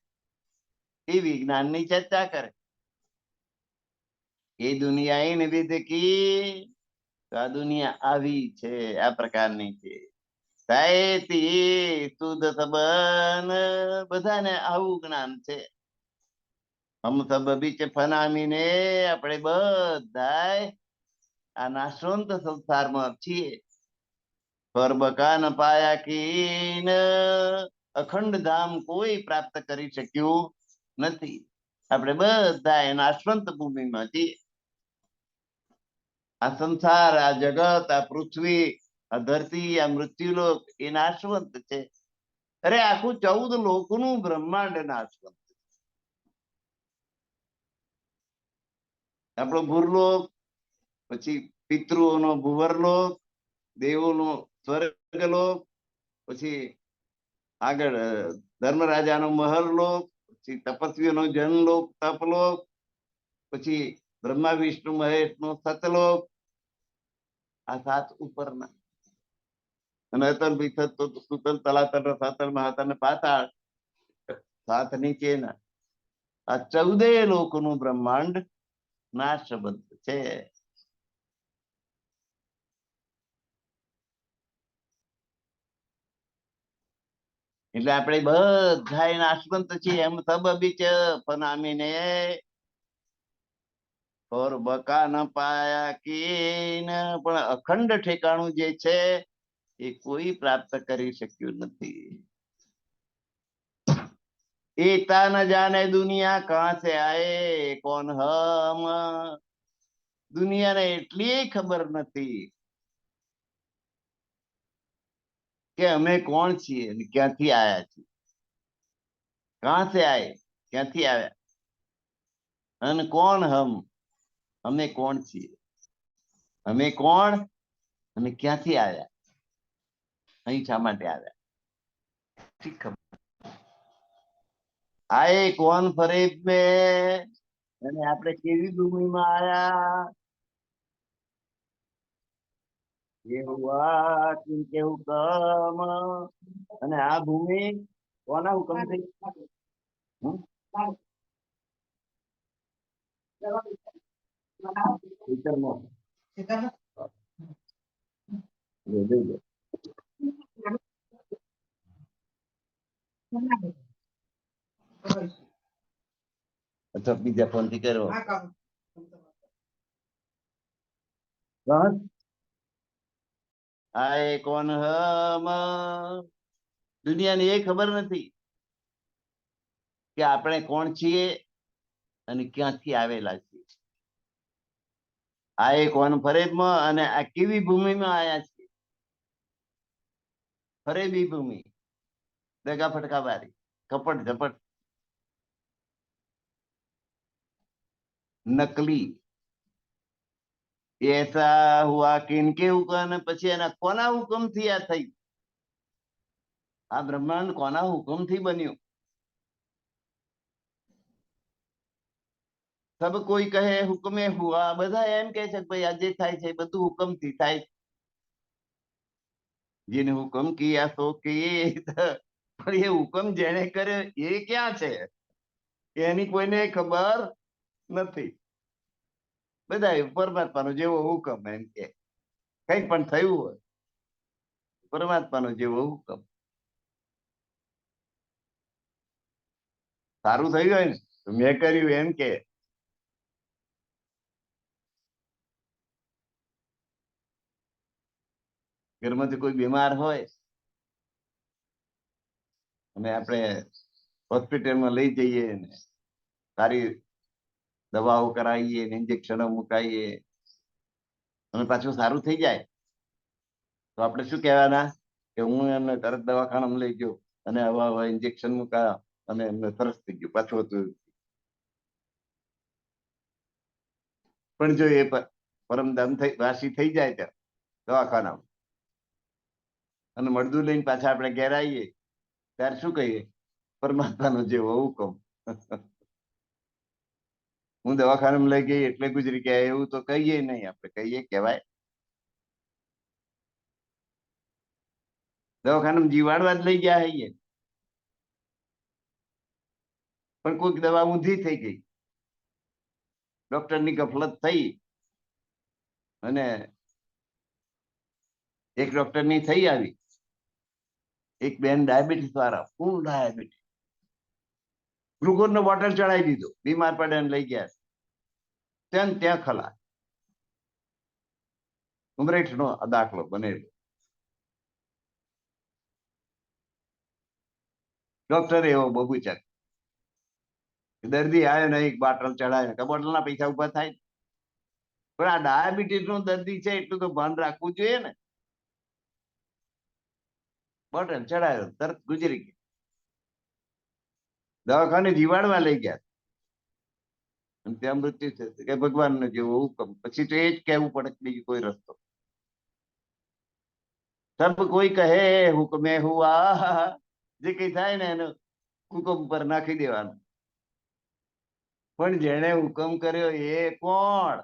એ વિજ્ઞાનની ચર્ચા કરે. એ દુનિયા એને વિધ કી, આ દુનિયા આવી છે, આ પ્રકારની છે. શુદ્ધ સંબંધ, બધાને આવું જ્ઞાન છે. હમ સબ બીચ ફનામીને, આપણે બધા આ નાશવંત સંસારમાં છીએ. પરબકા ન પાયા કીન, અખંડ ધામ કોઈ પ્રાપ્ત કરી શક્યું નથી. આપણે બધા એ નાશવંત ભૂમિમાં છીએ. આ સંસાર, આ જગત, આ પૃથ્વી, આ ધરતી, આ મૃત્યુલોક એ નાશવંત છે. અરે આખું 14 લોકનું બ્રહ્માંડ નાશવંત. આપણો ભૂરલોક, પછી પિતૃઓનો ભુવરલોક, દેવોનો સ્વર્ગલોક, પછી આગળ ધર્મરાજાનો મહરલોક, પછી તપસ્વીઓનો જનલોક, તપલોક, પછી બ્રહ્મા વિષ્ણુ મહેશનો સતલોક. આ 7 ઉપરના. અને અતલ વિથત સુતલ તલાતલ રસાતલ મહાતલ પાતાળ, 7 નીચેના. આ 14 લોકનું બ્રહ્માંડ નાશવંત છે. એટલે આપણે બધા નાશવંત છીએ એમ સબ બીચ ફનામીને ઓર બકા ન પાયા કીન, પણ અખંડ ઠેકાણું જે છે એ કોઈ પ્રાપ્ત કરી શક્યું નથી. એતા ન જાને દુનિયા કહા સે આયે કોણ હમ, દુનિયાને એટલી ખબર નથી કે અમે કોણ છીએ અને ક્યાંથી આયા છીએ. કહા સે આયે, ક્યાંથી આવ્યા, અને કોણ હમ, અમે કોણ છીએ, અમે કોણ અને ક્યાંથી આવ્યા, અહીં શા માટે આવ્યા, ઠીક ખબર. આયે કોણ ફરેબ મેં, અને આપણે કેવી ભૂમિમાં આયા, એ હુઆ કિનકે હુકમ, અને આ ભૂમિ કોના હુકમથી? હમ? ખેતરમાં. લે, લે, લે. અથવા બીજા ફોન થી કરો. બસ. આયે કોણ હમ, દુનિયાને એ ખબર નથી કે આપણે કોણ છીએ અને ક્યાંથી આવેલા છીએ. આ એક કોણ ફરેબમાં, અને આ કેવી ભૂમિમાં આયા છે, ફરેબી ભૂમિ, દગા ફટકા વાળી, કપટ ઝપટ, નકલી. એસા હુઆ કિનકે હુકમ, અને પછી એના કોના હુકમથી આ થઈ, આ બ્રહ્માંડ કોના હુકમથી બન્યું. સબ કોઈ કહે હુકમે હુઆ, બધા એમ કે છે કે ભાઈ આ જે થાય છે એ બધું હુકમથી થાય. જેને હુકમ કિયા સો કિયે, પણ એ હુકમ જેને કર્યો એ ક્યાં છે, એની કોઈને ખબર નથી. બધા પરમાત્માનો જેવો હુકમ, એમ કે કઈ પણ થયું હોય પરમાત્માનો જેવો હુકમ. સારું થયું હોય ને તો મેં કર્યું એમ કે. ઘરમાંથી કોઈ બીમાર હોય અને આપણે હોસ્પિટલમાં લઈ જઈએ ને સારી દવાઓ કરાવીએ ને ઇન્જેક્શનો મુકાઈએ અને પાછું સારું થઈ જાય તો આપણે શું કહેવાના કે હું એમને તરત દવાખાનામાં લઈ ગયો અને હવા ઇન્જેક્શન મુકાયા અને એમને સરસ થઈ ગયું પાછું હતું. પણ જો એ પરમધામ વાસી થઈ જાય ત્યાં દવાખાનામાં અને મળદું લઈને પાછા આપણે ઘેર આવીએ ત્યારે શું કહીએ, પરમાત્માનો જેવો હુકમ. હું દવાખાનામાં લઈ ગઈ એટલે ગુજરી ગયા એવું તો કહીએ નહીં, આપણે કહીએ કહેવાય. દવાખાનામાં જીવાડવા જ લઈ ગયા હઈએ, પણ કોઈક દવા ઊંધી થઈ ગઈ, ડોક્ટરની ગફલત થઈ અને એક ડોક્ટરની થઈ આવી, એક બેન ડાયાબિટીસ વાળા, ફૂલ ડાયાબિટીસ, ગ્લુકોઝ નો બોટલ ચડાવી દીધો, બીમાર પડે લઈ ગયા, ત્યાં ખલા ઉમરેઠ નો દાખલો બનેલો. ડોક્ટર એવો બબુચક, દર્દી આવ્યો ને એક બોટલ ચડાવે, બોટલ ના પૈસા ઉભા થાય, પણ આ ડાયાબિટીસ નો દર્દી છે એટલું તો ભાન રાખવું જોઈએ ને. બોટલ ચડાવ્યો, તરત ગુજરી ગયા, દવાખાને જીવાડવા લઈ ગયા અને ત્યાં મૃત્યુ થશે કે ભગવાન નો જેવો હુકમ. પછી તો એ જ કહેવું પડે કે બીજો કોઈ રસ્તો. સબ કોઈ કહે હુકમે હુઆ, જે કઈ થાય ને એનો હુકમ પર નાખી દેવાનું, પણ જેને હુકમ કર્યો એ કોણ,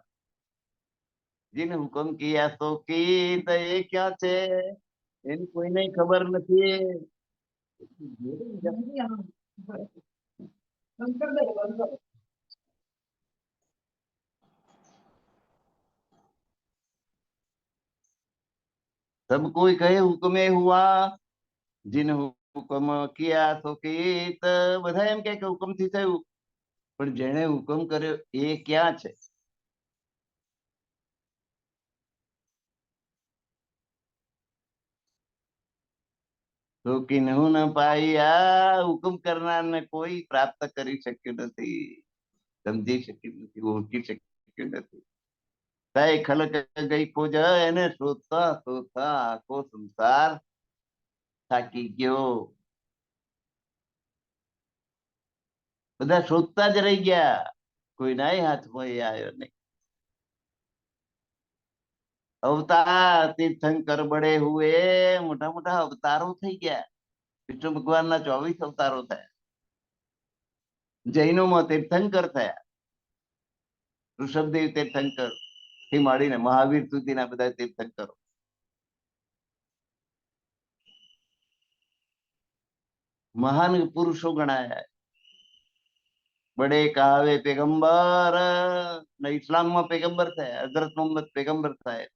જેને હુકમ કિયા તો કી, તો એ ક્યાં છે એની કોઈને ખબર નથી. સબ કોઈ કહે હુકમે હુઆ, जिन હુકમ કિયા તો કીત, બધા એમ કે હુકમથી થયું, પણ જેને હુકમ કર્યો એ ક્યાં છે? તો કિન્હુ ન પાયા, હુકમ કરનારને કોઈ પ્રાપ્ત કરી શક્યું નથી, સમજી શક્યું નથી, ઓળખી શક્યું નથી. કઈ ખલક ગઈ ખોજ, એને શોધતા શોધતા આખો સંસાર થાકી ગયો. બધા શોધતા જ રહી ગયા, કોઈ નાય હાથમાં એ આવ્યો નહીં. અવતાર તીર્થંકર બળે હુએ, મોટા મોટા અવતારો થઈ ગયા. વિષ્ણુ ભગવાનના 24 અવતારો થયા. જૈનોમાં તીર્થંકર થયા, ઋષભદેવ તીર્થંકર થી માંડીને મહાવીર સુધીના બધા તીર્થંકરો. મહાન પુરુષો ગણાયા. બડે કહાવે પેગંબર, ને ઇસ્લામમાં પેગંબર થયા. હઝરત મોહમ્મદ પેગંબર થયા,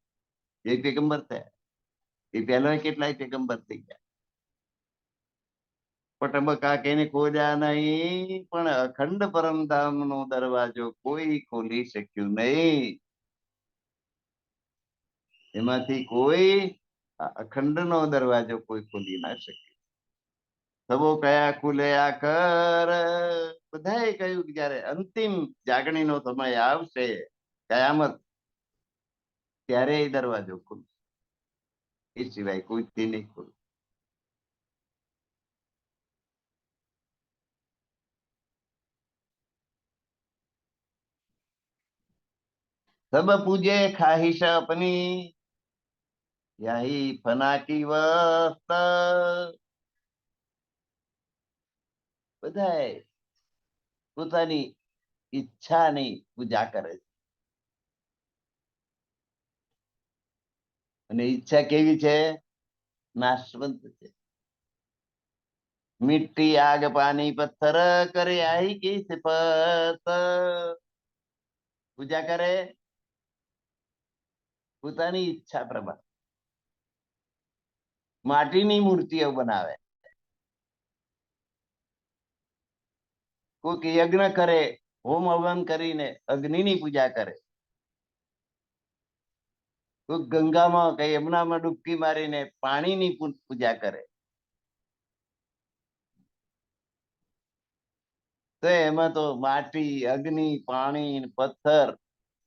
એ પેગંબર થયા. એ પહેલા કેટલાય પેગંબર થઈ ગયા. પટબકા કેને ખોલ્યા નહીં, પણ અખંડ પરમધામ નો દરવાજો કોઈ ખોલી શક્યું નહીં. એમાંથી કોઈ અખંડ નો દરવાજો કોઈ ખોલી ના શકે. સબો કયા ખુલે આકર, બધાએ કહ્યું કે જયારે અંતિમ જાગણીનો સમય આવશે, કયામત, ત્યારે એ દરવાજો ખુલશે, એ સિવાય કોઈથી નહીં ખુલે. સબ પૂજે ખાહિશ અપની, યહી ફના કી વસ્ત. બધાએ પોતાની ઈચ્છાની પૂજા કરે છે. અને ઈચ્છા કેવી છે? નાશવંત છે. મિટ્ટી આગ પાણી પથ્થર કરે, આહી કી સિફત. પૂજા કરે પોતાની ઈચ્છા પ્રમાણે. માટીની મૂર્તિઓ બનાવે, કોઈક યજ્ઞ કરે, હોમ હવન કરીને અગ્નિની પૂજા કરે, કોઈક ગંગામાં કે યમુનામાં ડૂબકી મારીને પાણીની પૂજા કરે. તો એમાં તો માટી, અગ્નિ, પાણી, પથ્થર,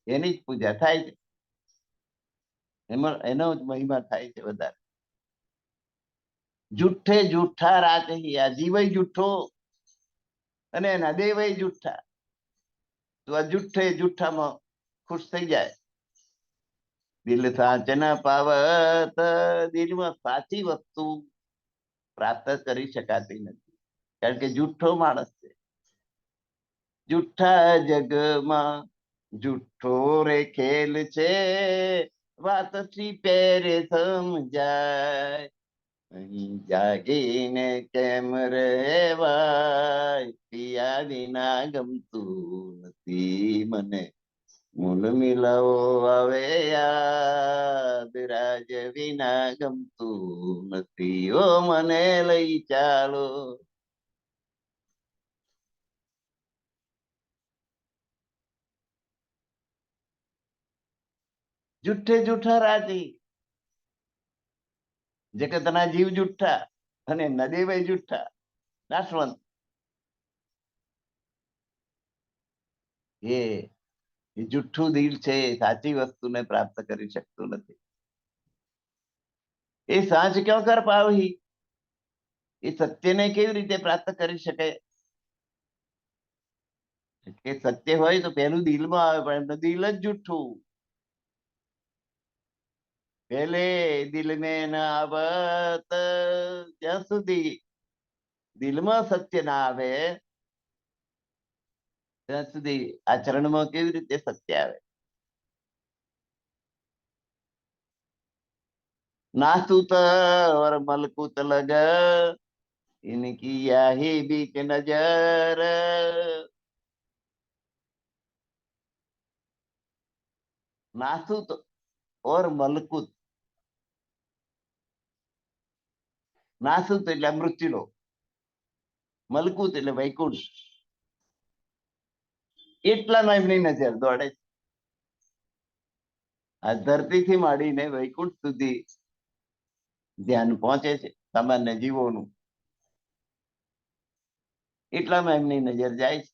એની જ પૂજા થાય છે. એમાં એનો જ મહિમા થાય છે વધારે. જુઠ્ઠે જુઠ્ઠા રાચહિયા, જીવય જુઠ્ઠો અને એના દેવય જુઠ્ઠા. તો આ જુઠ્ઠે જુઠ્ઠામાં ખુશ થઈ જાય. દિલ સાચના પાવત, દિલમાં સાચી વસ્તુ પ્રાપ્ત કરી શકાતી નથી, કારણ કે જુઠ્ઠો માણસ છે. જુઠ્ઠા જગમાં જુઠ્ઠો રે ખેલ છે, વાતથી પેરે સમજાય. અહીં જાગીને કેમ રહેવાય, પિયા વિના ગમતું નથી મને. મૂલ મિલાવો આવે યાદ, રાજ વિના ગમતું નથી. ઓ મને લઈ ચાલો. જુઠ્ઠે જુઠ્ઠા રાજી, જગતના જીવ જુઠ્ઠા અને નદેવય જુઠ્ઠા, નાશવંત. એ જુઠ્ઠું દિલ છે, સાચી વસ્તુને પ્રાપ્ત કરી શકતું નથી. એ સાંજ ક્યાં કર પાવી, એ સત્યને કેવી રીતે પ્રાપ્ત કરી શકે? કે સત્ય હોય તો પેલું દિલમાં આવે, પણ એમનું દિલ જ જુઠ્ઠું. પેલે દિલ મેં ના આવત, જ્યાં સુધી દિલમાં સત્ય ના આવે ત્યાં સુધી આચરણમાં કેવી રીતે સત્ય આવે? નાસુત और मलकुत लग, इनकी यही बीच नजर. नासुत और मलकुत, નાસુત એટલે મૃત્યુલોક, મલકુત એટલે વૈકુંઠ. એટલામાં એમની નજર દોડે છે. આ ધરતીથી માંડીને વૈકુંઠ સુધી ધ્યાન પહોંચે છે સામાન્ય જીવોનું. એટલામાં એમની નજર જાય છે.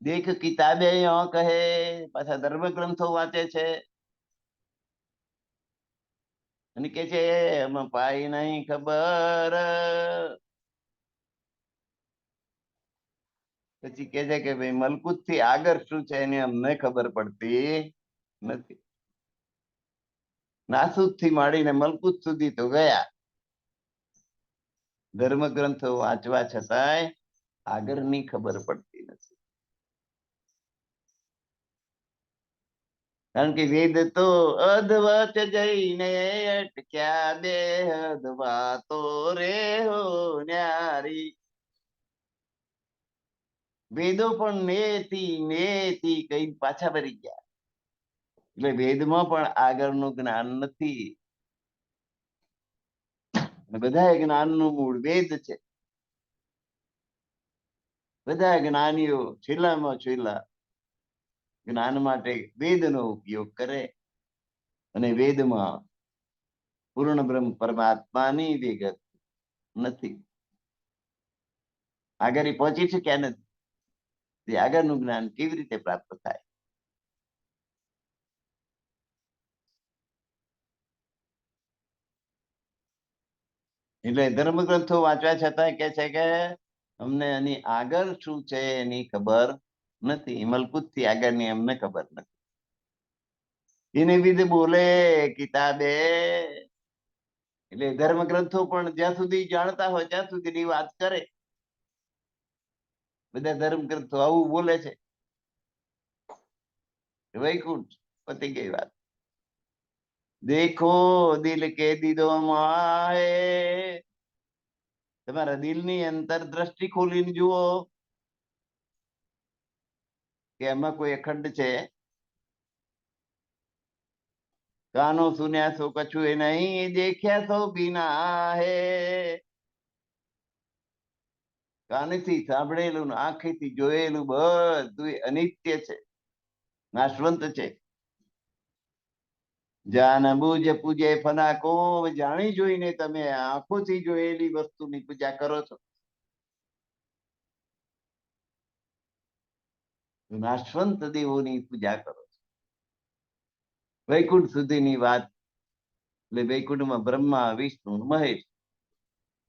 દેખ કિતાબે કહે, પાછા ધર્મ ગ્રંથો વાંચે છે અને કે છે એમાં પાઈ નહીં ખબર. પછી કે છે કે ભાઈ મલકુત થી આગળ શું છે એની અમને ખબર પડતી નથી. નાસુદ થી માંડીને મલકુત સુધી તો ગયા, ધર્મ ગ્રંથો વાંચવા છતાંય આગળની ખબર પડતી નથી. કારણ કે વેદ તો અધવત જઈને અટક્યા, દેહ વાતો રે હો ન્યારી. વેદો પણ નેતી નેતી કઈ પાછા ફરી ગયા. એટલે વેદમાં પણ આગળનું જ્ઞાન નથી. બધા જ્ઞાનનું મૂળ વેદ છે. બધા જ્ઞાનીઓ છેલ્લામાં છેલ્લા જ્ઞાન માટે વેદનો ઉપયોગ કરે અને વેદમાં પૂર્ણ બ્રહ્મ પરમાત્માની વિગત નથી. આગળ પહોંચી છે ક્યાં નથી. તે આગળનું જ્ઞાન કેવી રીતે પ્રાપ્ત થાય? એટલે ધર્મ ગ્રંથો વાંચવા છતાં કે છે કે અમને એની આગળ શું છે એની ખબર નથી. મલકુત થી આગળની અમને ખબર નથી. એને વિધે બોલે કિતાબે, એટલે ધર્મ ગ્રંથો પણ જ્યાં સુધી જાણતા હોય ત્યાં સુધીની વાત કરે. બધા ધર્મ ગ્રંથો આવું બોલે છે. વૈકુંઠ પતી ગઈ વાત. દેખો દિલ કે દીદો માએ, તમારા દિલની અંતર દ્રષ્ટિ ખોલીને જુઓ કે એમાં કોઈ અખંડ છે. કાનો સુન્યા સો કછું એ નહીં, દેખ્યા સો બીના હે. કાનથી સાંભળેલું, આંખથી જોયેલું બધું અનિત્ય છે, નાશવંત છે. જાન બુજ પૂજે ફના કો, જાણી જોઈને તમે આંખોથી જોયેલી વસ્તુની પૂજા કરો છો. નાશવંત દેવોની પૂજા કરો છો. વૈકુંઠ સુધીની વાત, એટલે વૈકુંઠમાં બ્રહ્મા વિષ્ણુ મહેશ,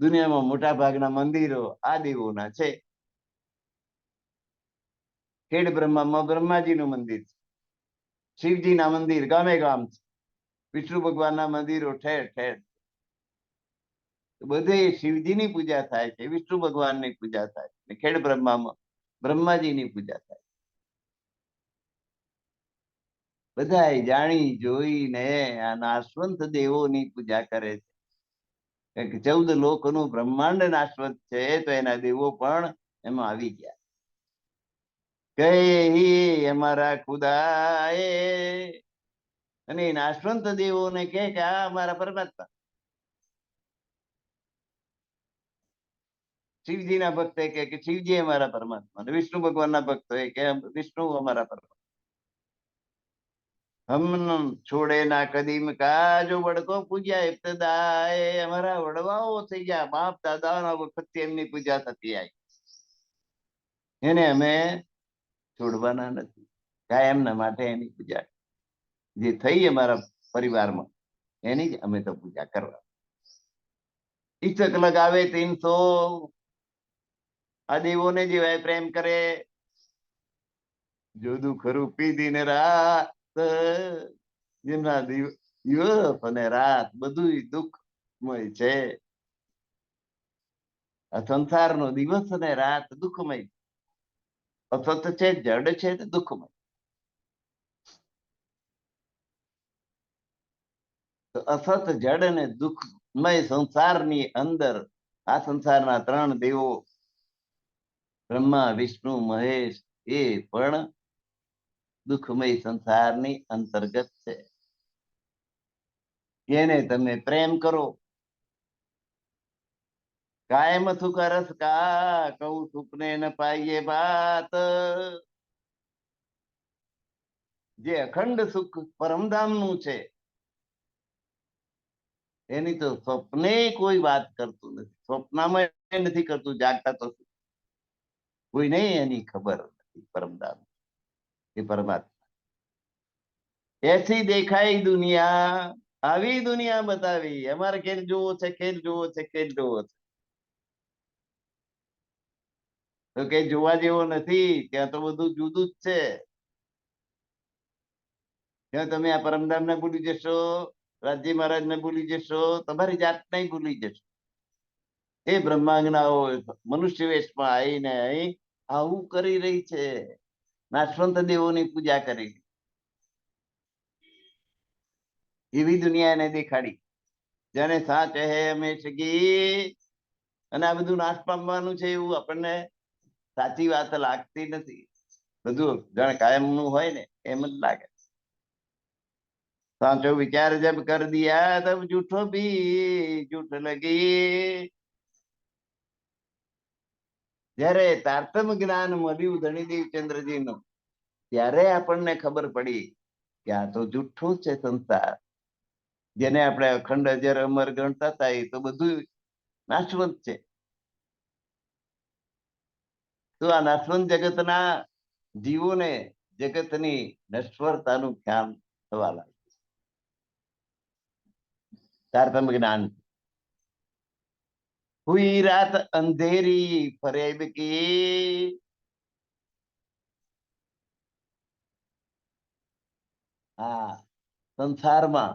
દુનિયામાં મોટા ભાગના મંદિરો આ દેવોના છે. ખેડ બ્રહ્મામાં બ્રહ્માજીનું મંદિર છે, શિવજીના મંદિર ગામે ગામ છે, વિષ્ણુ ભગવાનના મંદિરો ઠેર ઠેર. બધે શિવજીની પૂજા થાય છે, વિષ્ણુ ભગવાનની પૂજા થાય છે. ખેડ બ્રહ્મામાં બ્રહ્માજીની પૂજા થાય. બધા જાણી જોઈને આ નાશવંત દેવોની પૂજા કરે છે. 14 લોકનું બ્રહ્માંડ નાશવંત છે, તો એના દેવો પણ એમાં આવી ગયા. કઈ અમારા ખુદાએ, અને નાશવંત દેવોને કે આ અમારા પરમાત્મા. શિવજીના ભક્ત કે શિવજી અમારા પરમાત્મા, વિષ્ણુ ભગવાનના ભક્તો કે વિષ્ણુ અમારા પરમાત્મા. હમ છોડે ના કદીમ કા, જો વડકો પૂજ્યા ઇબ્તદાએ, અમારા વડવાઓ થઈ ગયા, બાપ દાદાના વખતથી એમની પૂજા થતી આવી, એને અમે છોડવાના નથી. કાયમના માટે એની પૂજા જે થઈ અમારા પરિવારમાં એની જ અમે તો પૂજા કરવા. ઈચ્છક લગાવે 300, આ દેવોને જેવાય પ્રેમ કરે. જોદું ખરું પી ને રાત, જેમના દિવસ અને રાત બધું દુઃખમય છે. આ સંસારનો દિવસ અને રાત દુઃખમય, અસત છે, જડ છે, દુઃખમય. તો અસત, જડ અને દુઃખમય સંસારની અંદર આ સંસારના 3 દેવો બ્રહ્મા વિષ્ણુ મહેશ એ પણ દુઃખમય સંસારની અંતર્ગત છે. એને તમે પ્રેમ કરો કાયમ સુખ રસ કા કહું સુખને ન પાઈએ બાત. જે અખંડ સુખ પરમધામ નું છે એની તો સ્વપ્ને કોઈ વાત કરતું નથી. સ્વપ્નમાં નથી કરતું, જાગતા તો કોઈ નહીં એની ખબર નથી. પરમધામ એ પરમાત્મા. એસી દેખાય દુનિયા, આવી દુનિયા બતાવી. અમારે ખેલ જોવો છે, ખેલ જોવો છે, ખેલ જોવો છે. તો કઈ જોવા જેવો નથી, ત્યાં તો બધું જુદું જ છે. ત્યાં તમે આ પરમધામ ને ભૂલી જશો, રાજ્ય મહારાજ ને ભૂલી જશો, તમારી જાતને ભૂલી જશો. એ બ્રહ્માંગનાઓ મનુષ્ય વેશમાં આવીને અહીં આવું કરી રહી છે. નાશવંત દેવોની પૂજા કરી, એવી દુનિયા એને દેખાડી. જેને સાચ હે હંમેશ કી. અને આ બધું નાશ પામવાનું છે એવું આપણને સાચી વાત લાગતી નથી. બધું જાણે કાયમ નું હોય ને એમ જ લાગે. સાચો વિચાર જબ કર દિયા તબ જૂઠો ભી જૂઠ લગી. જયારે તારતમ જ્ઞાન મળ્યું ધણીદેવ ચંદ્રજી નું, ત્યારે આપણને ખબર પડી કે આ તો જૂઠું છે સંસાર. જેને આપણે અખંડ અજર અમર ગણતા હતા એ તો બધું નાશવંત છે. તો આ નાશવંત જગતના જીવોને જગતની નશ્વરતાનું જ્ઞાન થવા લાગ્યું. તારતમ જ્ઞાન. હુઈ રાત અંધેરી ફરેબ કી. આ સંસારમાં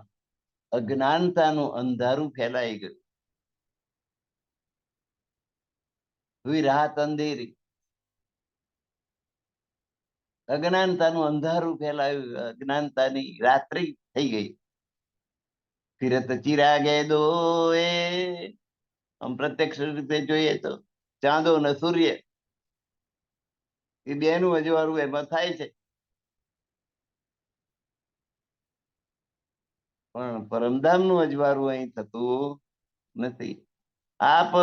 અજ્ઞાનતાનું અંધારું ફેલાઈ ગયું. હુઈ રાત અંધેરી, અજ્ઞાનતાનું અંધારું ફેલાયું, અજ્ઞાનતાની રાત્રિ થઈ ગઈ. ફિરત ચિરાગે દોએ. આમ પ્રત્યક્ષ રીતે જોઈએ તો ચાંદો ને સૂર્ય એ બેનું અજવાળું એમાં થાય છે. પણ પરમધામ નું અજવાળું અહીં થતું નથી. આપ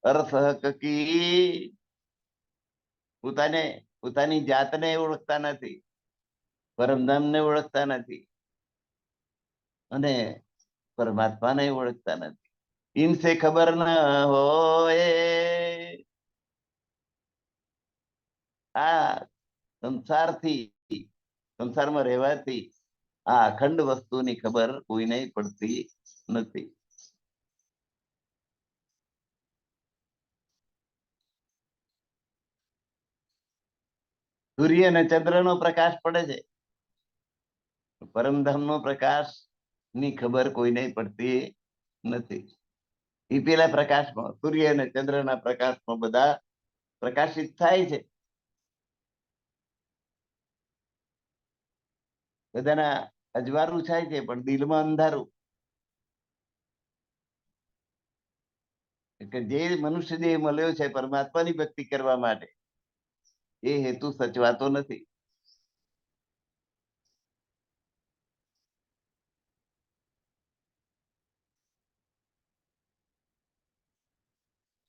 અર્થ કી. પોતાની જાતને ઓળખતા નથી, પરમધામને ઓળખતા નથી અને પરમાત્માને ઓળખતા નથી. ઇનસે ખબર ના હોય. આ સંસારથી, સંસારમાં રહેવાથી આ અખંડ વસ્તુની ખબર કોઈને પડતી નથી. સૂર્ય અને ચંદ્ર નો પ્રકાશ પડે છે, પરમધામ નો પ્રકાશ ની ખબર કોઈને પડતી નથી. એ પેલા પ્રકાશમાં, સૂર્ય અને ચંદ્રના પ્રકાશમાં બધા પ્રકાશિત થાય છે. બધાના અજવાળું થાય છે, પણ દિલમાં અંધારું. એટલે જે મનુષ્ય દેહ મળ્યો છે પરમાત્માની ભક્તિ કરવા માટે, એ હેતુ સચવાતો નથી.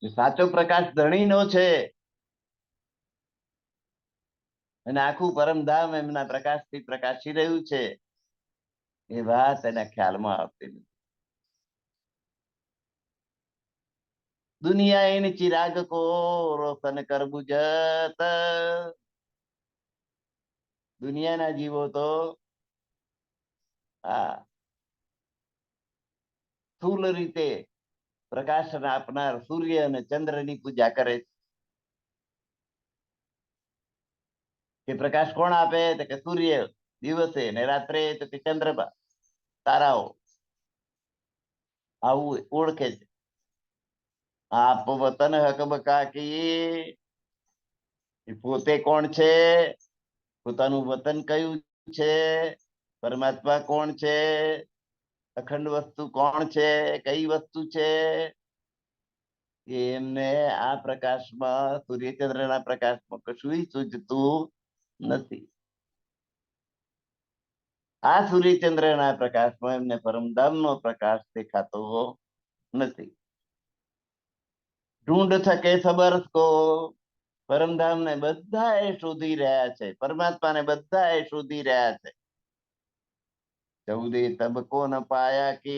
સાચો પ્રકાશ ધણીનો છે અને આખું પરમધામ એમના પ્રકાશથી પ્રકાશી રહ્યું છે, એ વાત એના ખ્યાલમાં આવતી નથી. દુનિયા એની ચિરાગ કો રોશન કર બુજત. દુનિયાના જીવો તો આ સ્થૂલ રીતે પ્રકાશ આપનાર સૂર્ય અને ચંદ્રની પૂજા કરે છે. કે પ્રકાશ કોણ આપે? તો કે સૂર્ય દિવસે ને રાત્રે તો કે ચંદ્રમા, તારાઓ. આવું ઓળખે છે. આપ વતન હકબકા કી. પોતે કોણ છે? પોતાનું વતન કયું છે? પરમાત્મા કોણ છે? અખંડ વસ્તુ કોણ છે? કઈ વસ્તુ છે? એમને આ પ્રકાશમાં, સૂર્યચંદ્રના પ્રકાશમાં કશું સૂઝતું નથી. આ સૂર્યચંદ્રના પ્રકાશમાં એમને પરમધામનો પ્રકાશ દેખાતો નથી. ઢૂંઢ થકે સબર કો, પરમધામ ને બધા એ શોધી રહ્યા છે, પરમાત્મા ને બધા એ શોધી રહ્યા છે. ચૌદે તબકો ન પાયા કે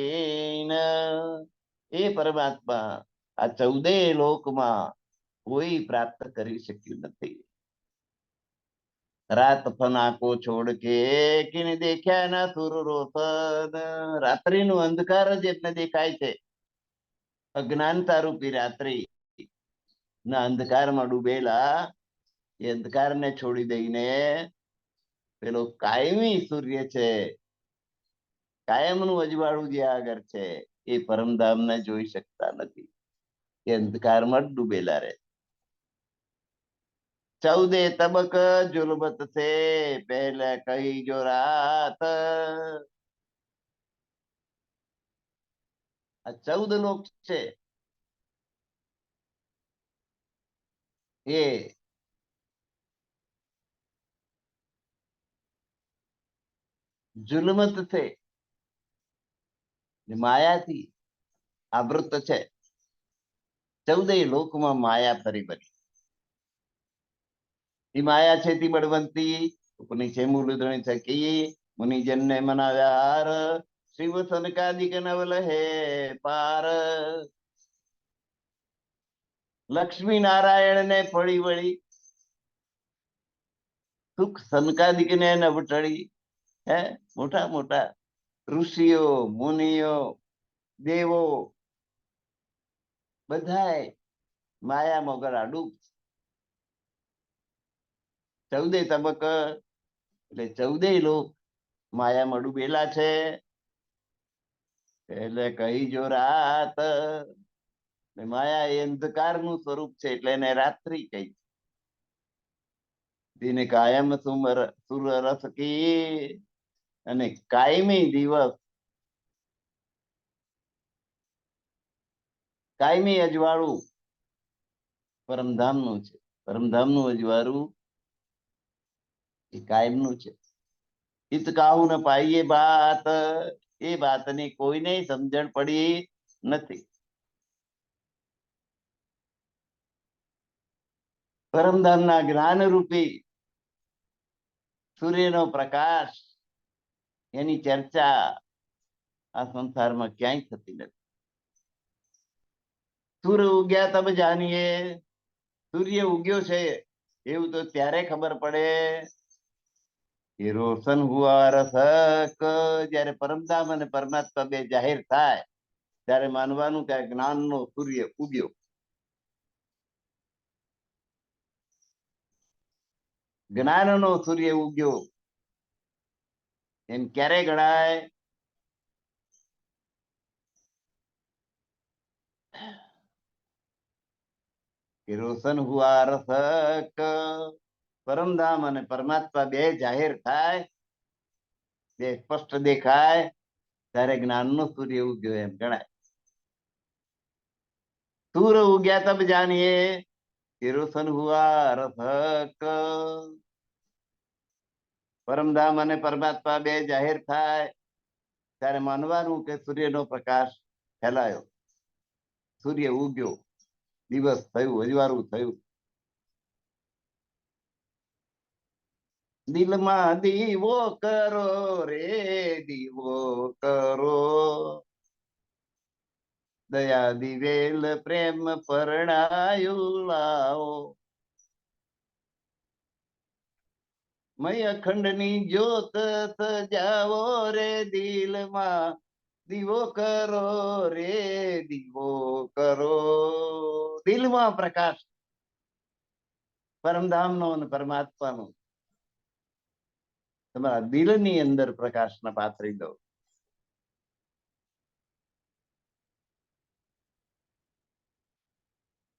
એ પરમાત્મા આ ચૌદે લોકમાં કોઈ પ્રાપ્ત કરી શક્યું નથી. રાત ફના કો છોડ કે કિને દેખ્યા ના સુર રોશન, રાત્રિનું અંધકાર જ એટલે દેખાય છે. અજ્ઞાનતા રૂપી રાત્રિ ના અંધકારમાં ડૂબેલા એ અંધકારને છોડી દઈને પેલો કાયમી સૂર્ય છે, કાયમનું અજવાળું જે આગળ છે, એ પરમધામને જોઈ શકતા નથી. એ અંધકારમાં જ ડૂબેલા રહે. ચૌદે તબક જુલમત સે પહેલે કહી જો રાત, આ 14 લોક છે એ જુલમત છે, માયાથી આવૃત છે. 14 લોકમાં માયા ફરી બની. એ માયા છે તી બળવંતી ઉપની છે મૂલધણી થકી મુનિજન ને મનાવ્યા હાર, શિવ સનકાદિક નવલ હે પાર. લક્ષ્મી નારાયણ ને પડી વળી, સુખ સનકાદિક ને નવટળી. હે મોટા મોટા ઋષિઓ મુનિઓ દેવો બધાય માયા મોગર આડું. 14 તબક એટલે 14 લોક માયામાં ડૂબેલા છે. એટલે કહી જો રાત, માયા એ અંધકારનું સ્વરૂપ છે એટલે એને રાત્રિ કહી. દિને કાયમ સુર રસ કી, અને કાયમી દિવસ, કાયમી અજવાળું પરમધામનું છે. પરમધામનું અજવાળું એ કાયમનું છે. હિત કાહુ ન પાઈએ બાત, એ વાતની કોઈને સમજણ પડી નથી. પરમધામના જ્ઞાન રૂપી સૂર્યનો પ્રકાશ એની ચર્ચા આ સંસારમાં ક્યાંય થતી નથી. સૂર્ય ઉગ્યા તબ જાણીએ, સૂર્ય ઉગ્યો છે એવું તો ત્યારે ખબર પડે કે રોશન હુઆ રસક, જયારે પરમધામ અને પરમાત્મા બે જાહેર થાય ત્યારે માનવાનું કે જ્ઞાનનો સૂર્ય ઉગ્યો. જ્ઞાનનો સૂર્ય ઉગ્યો એમ ક્યારે ગણાય? કે રોશન હુઆ રસક, પરમધામ અને પરમાત્મા બે જાહેર થાય, બે સ્પષ્ટ દેખાય ત્યારે જ્ઞાનનો સૂર્ય ઉગ્યો એમ ગણાય. સૂર ઉગ્યા તબ જાણીએ કે રોશન હુઆ રસક, પરમધામ અને પરમાત્મા બે જાહેર થાય ત્યારે માનવાનું કે સૂર્યનો પ્રકાશ ફેલાયો, સૂર્ય ઉગ્યો, દિવસ થયું, અજવાળું થયું. દિલમાં દીવો કરો રે દીવો કરો, દયા દિવેલ પ્રેમ પરણાયું લાવો. મય અખંડની જ્યોત સજાવો રે દિલમાં દીવો કરો રે દીવો કરો. દિલમાં પ્રકાશ પરમધામનો અને પરમાત્માનો તમારા દિલની અંદર પ્રકાશના પાથરી દો.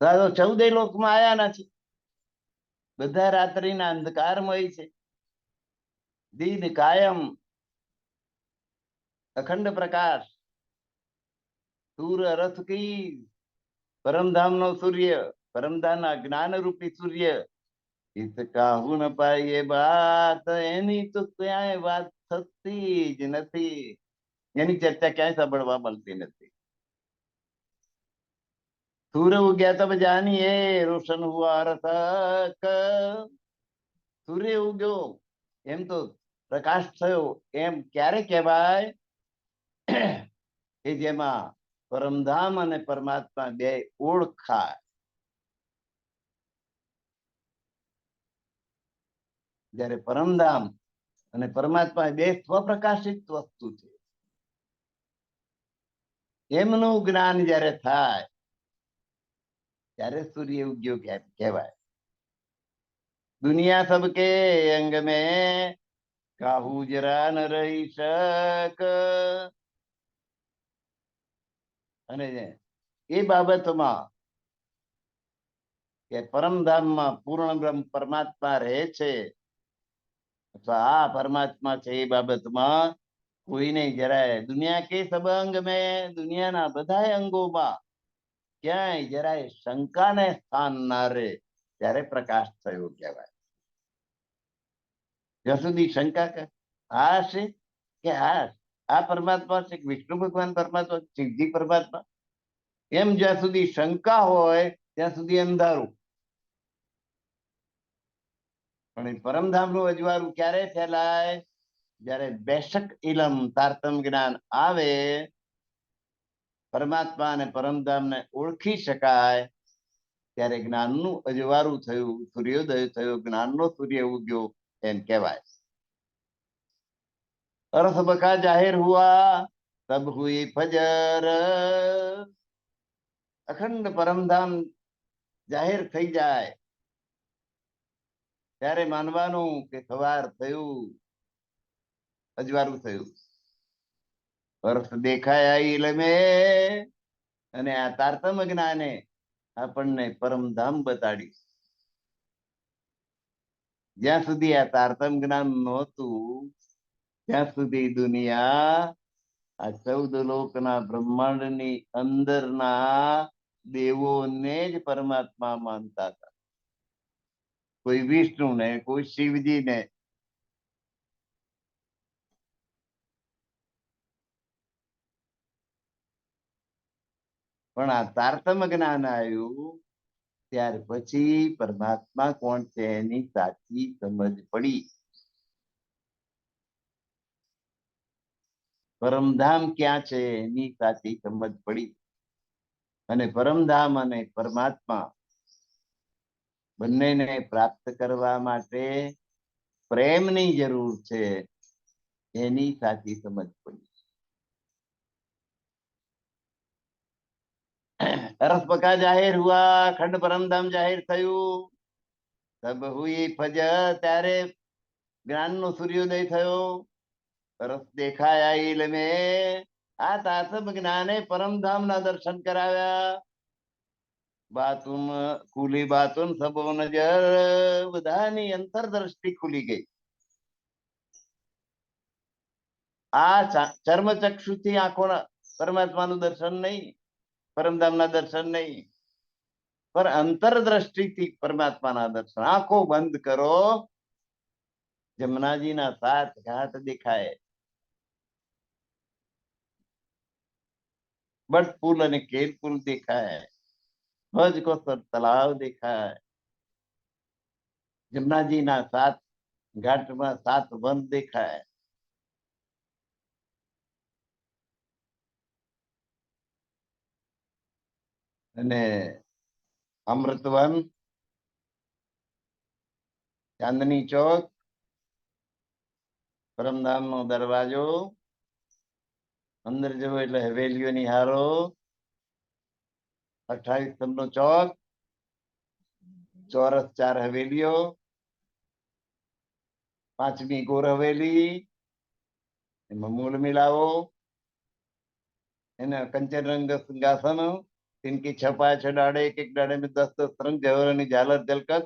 તો 14 લોકમાં આયા નથી, બધા રાત્રિના અંધકારમય છે. દિન કાયમ અખંડ પ્રકાશ, સૂર રથ કી, પરમધામનો સૂર્ય, પરમધામના જ્ઞાન રૂપી સૂર્ય. હિત કાહુ ન પાઈએ બાત, એની તો ક્યાંય વાત થતી જ નથી, એની ચર્ચા ક્યાંય સાંભળવા મળતી નથી. सूर्य उग्या तब जानिए रोशन हुआ रतक. સૂર્ય ઉગ્યો એમ તો પ્રકાશ થયો એમ ક્યારે કહેવાય કે જેમાં પરમધામ અને પરમાત્મા બે ઓળખાય. જ્યારે પરમધામ અને પરમાત્મા બે સ્વપ્રકાશિત વસ્તુ છે, એમનું જ્ઞાન જ્યારે થાય ત્યારે સૂર્ય ઉગ્યો કહેવાય. દુનિયા સબકે અંગ મેં કાહુ જરા ન રહી શક. અને એ બાબતમાં કે પરમધામમાં પૂર્ણ બ્રહ્મ પરમાત્મા રહે છે અથવા આ પરમાત્મા છે, એ બાબતમાં કોઈ નહીં જરાય દુનિયા કે સબ અંગ મેં, દુનિયાના બધા અંગોમાં ક્યાંય જરાય શંકાને સ્થાન ના રહે ત્યારે પ્રકાશ થયો કહેવાય. જ્યાં સુધી શંકા કે આ છે કે આ પરમાત્મા છે, વિષ્ણુ ભગવાન પરમાત્મા, શિવજી પરમાત્મા, એમ જ્યાં સુધી શંકા હોય ત્યાં સુધી અંધારું. પણ પરમધામ નું અજવાળું ક્યારે ફેલાય? જ્યારે બેશક ઇલમ તારતમ જ્ઞાન આવે, પરમાત્મા અને પરમધામને ઓળખી શકાય, ત્યારે જ્ઞાનનું અજવાળું થયું, સૂર્યોદય થયો, જ્ઞાનનો સૂર્ય ઉગ્યો એમ કહેવાય. અર્થ બકા જાહેર હુઆ તબ હુઈ ફજર. અખંડ પરમધામ જાહેર થઈ જાય ત્યારે માનવાનું કે સવાર થયું, અજવાળું થયું. અર્થ દેખાય ઇલમે, અને આ તારતમ જ્ઞાને આપણને પરમધામ બતાડ્યું. જ્યાં સુધી આ તારતમ જ્ઞાન નહોતું ત્યાં સુધી દુનિયા આ 14 લોકના બ્રહ્માંડની અંદરના દેવોને જ પરમાત્મા માનતા હતા. કોઈ વિષ્ણુ ને, કોઈ શિવજી ને. પણ આ તારતમ જ્ઞાન આવ્યું ત્યાર પછી પરમાત્મા કોણ છે એની સાચી સમજ પડી. પરમધામ ક્યાં છે એની સાચી સમજ પડી. અને પરમધામ અને પરમાત્મા બંનેને પ્રાપ્ત કરવા માટે પ્રેમની જરૂર છે એની સાચી સમજ પડી. અરસ પકા જાહેર હુઆ, ખંડ પરમધામ જાહેર થયું. તબ હુઈ ફજર, ત્યારે જ્ઞાનનો સૂર્યોદય થયો. રસ દેખાયા ઇલમે, આ તારતમ જ્ઞાને પરમધામના દર્શન કરાવ્યા. બાતુમ ખુલી બાતુમ સબો નજર, બધાની અંતરદ્રષ્ટિ ખુલી ગઈ. આ ચર્મચક્ષુથી આંખોના પરમાત્માનું દર્શન નહીં, પરમધામના દર્શન નહીં, પર અંતરદ્રષ્ટિથી પરમાત્માના દર્શન. આંખો બંધ કરો, જમનાજીના 7 ઘાટ દેખાય, બટપુલ અને કેલપુલ દેખાય, ભજ કોસર તલાવ દેખાય, જમનાજીના 7 ઘાટમાં 7 વન દેખાય. અને અમૃતવન, ચાંદની ચોક, પરમધામનો દરવાજો, અંદર જવો એટલે હવેલીઓની હારો, 28 સ્તંભનો ચોક, ચોરસ 4 હવેલીઓ, 5મી ગોર હવેલી, એમાં મૂળ મિલાવો, એના કંચન રંગ सिंहासन, तिनकी 6 डाड़े, एक डाड़े में 10-10 रंग जवाहरानी झालर जलकत,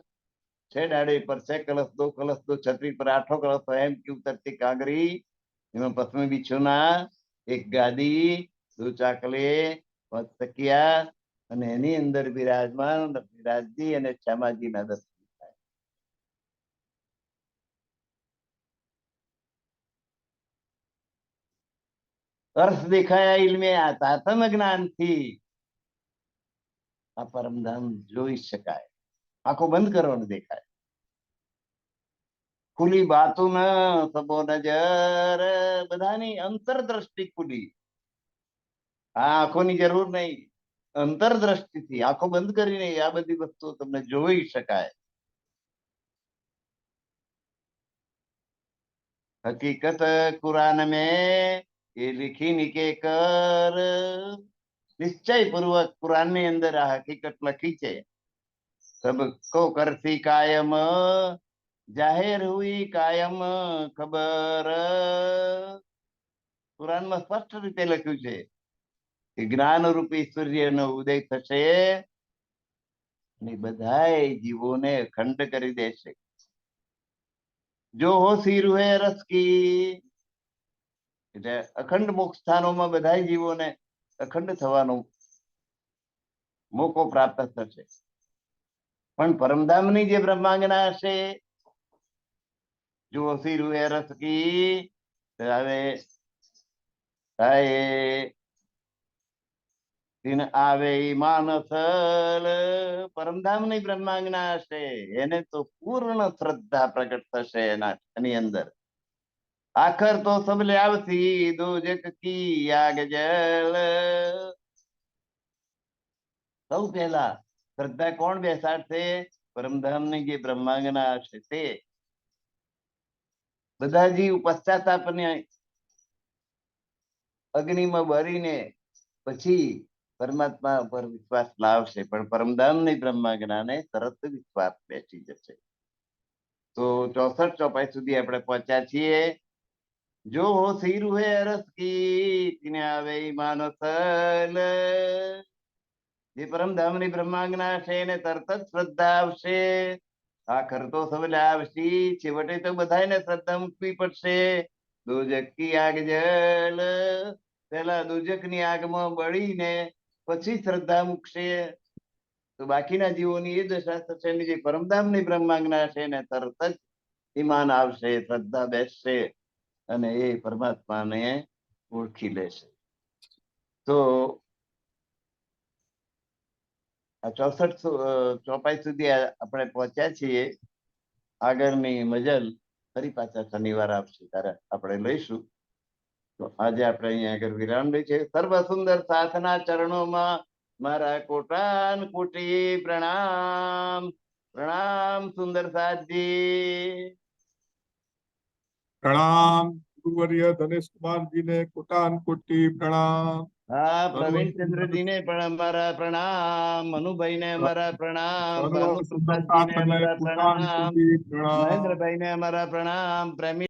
6 डाड़े पर 6 कलश, 2 कलश, 2 छतरी पर 8 कलश, स्वयं की उतरती कांगरी, एवं पश्चिमी बिछुना, एक गादी, 2 चाकले, 5 तकिया, અને એની અંદર બિરાજમાન બિરાજજી અને શ્યામાજીના દર્શન થાય. અર્થ દેખાયા ઇલ્મે, આ તારતમ જ્ઞાનથી આ પરમધામ જોઈ શકાય. આંખો બંધ કરવાનું દેખાય. ખુલી બાતું ન સબો નજર, બધાની અંતરદ્રષ્ટિ ખુલી. આ આંખોની જરૂર નહીં, અંતરદ્રષ્ટિથી આંખો બંધ કરીને આ બધી વસ્તુઓ તમને જોઈ શકાય. હકીકત કુરાન મેં એ લીખી નિકે કર, નિશ્ચય પૂર્વક કુરાન ની અંદર આ હકીકત લખી છે. સબકો કરતી કાયમ, જાહેર હુઈ કાયમ ખબર. કુરાનમાં સ્પષ્ટ રીતે લખ્યું છે કે જ્ઞાન રૂપી સૂર્યનો ઉદય થશે અને બધાય જીવોને અખંડ કરી દેશે. જો હોશી રૂહે રસ કી, એટલે અખંડ મોક્ષ સ્થાનોમાં બધા જીવોને અખંડ થવાનો મોકો પ્રાપ્ત થશે. પણ પરમધામની જે બ્રહ્માંગના હશે, જો હોશી રૂહે રસ કી, હવે આવે માનસલ, પરમધામની બ્રહ્માંગના હશે એને તો પૂર્ણ શ્રદ્ધા પ્રગટ થશે એની અંદર. આખર તો સબલે આવતી દોજક કી આગ જલ. સૌ પહેલા શ્રદ્ધા કોણ બેસાડશે? પરમધામની જે બ્રહ્માંગના હશે તે. બધા જીવ પશ્ચાતાપને અગ્નિમાં બળીને પછી પરમાત્મા પર વિશ્વાસ લાવશે, પણ પરમધામની બ્રહ્માંગનાને તરત વિશ્વાસ બેસી જશે. તો 64-54 સુધી આપણે પહોંચ્યા છીએ. જો હોશી રૂહે અરસ કી, તિને આવે માનસલ. જે પરમધામની બ્રહ્માંગના છે એને તરત જ શ્રદ્ધા આવશે. આખર તો સબલે આવશી, છેવટે તો બધાને શ્રદ્ધા મૂકવી પડશે. દોજક કી આગ જલ, પેલા દોજક ની આગમાં બળીને પછી શ્રદ્ધા મૂકશે. તો બાકીના જીવોની એ દશા થશે. જે પરમધામની બ્રહ્માંગના છે એને તરત જ ઈમાન આવશે, શ્રદ્ધા બેસશે અને એ પરમાત્માને ઓળખી લેશે. તો આ 64-54 સુધી આપણે પહોંચ્યા છીએ. આગળની મજલ ફરી પાછા શનિવાર આવશે ત્યારે આપણે લઈશું. તો આજે આપણે અહીંયા આગળ વિરામ લઈ છે. સર્વ સુંદર સાથના ચરણોમાં મારા કોટાન કોટી પ્રણામ. પ્રણામ સુંદર સાથજી. પ્રણામ ગુરુવર્ય ધનેશ કુમારજીને કોટાન કોટી પ્રણામ. હા, પ્રવીણચંદ્રજીને પણ અમારા પ્રણામ. મનુભાઈને અમારા પ્રણામ. ભાનુપ્રસાદજીને અમારા પ્રણામ. મહેન્દ્રભાઈને અમારા પ્રણામ. પ્રેમી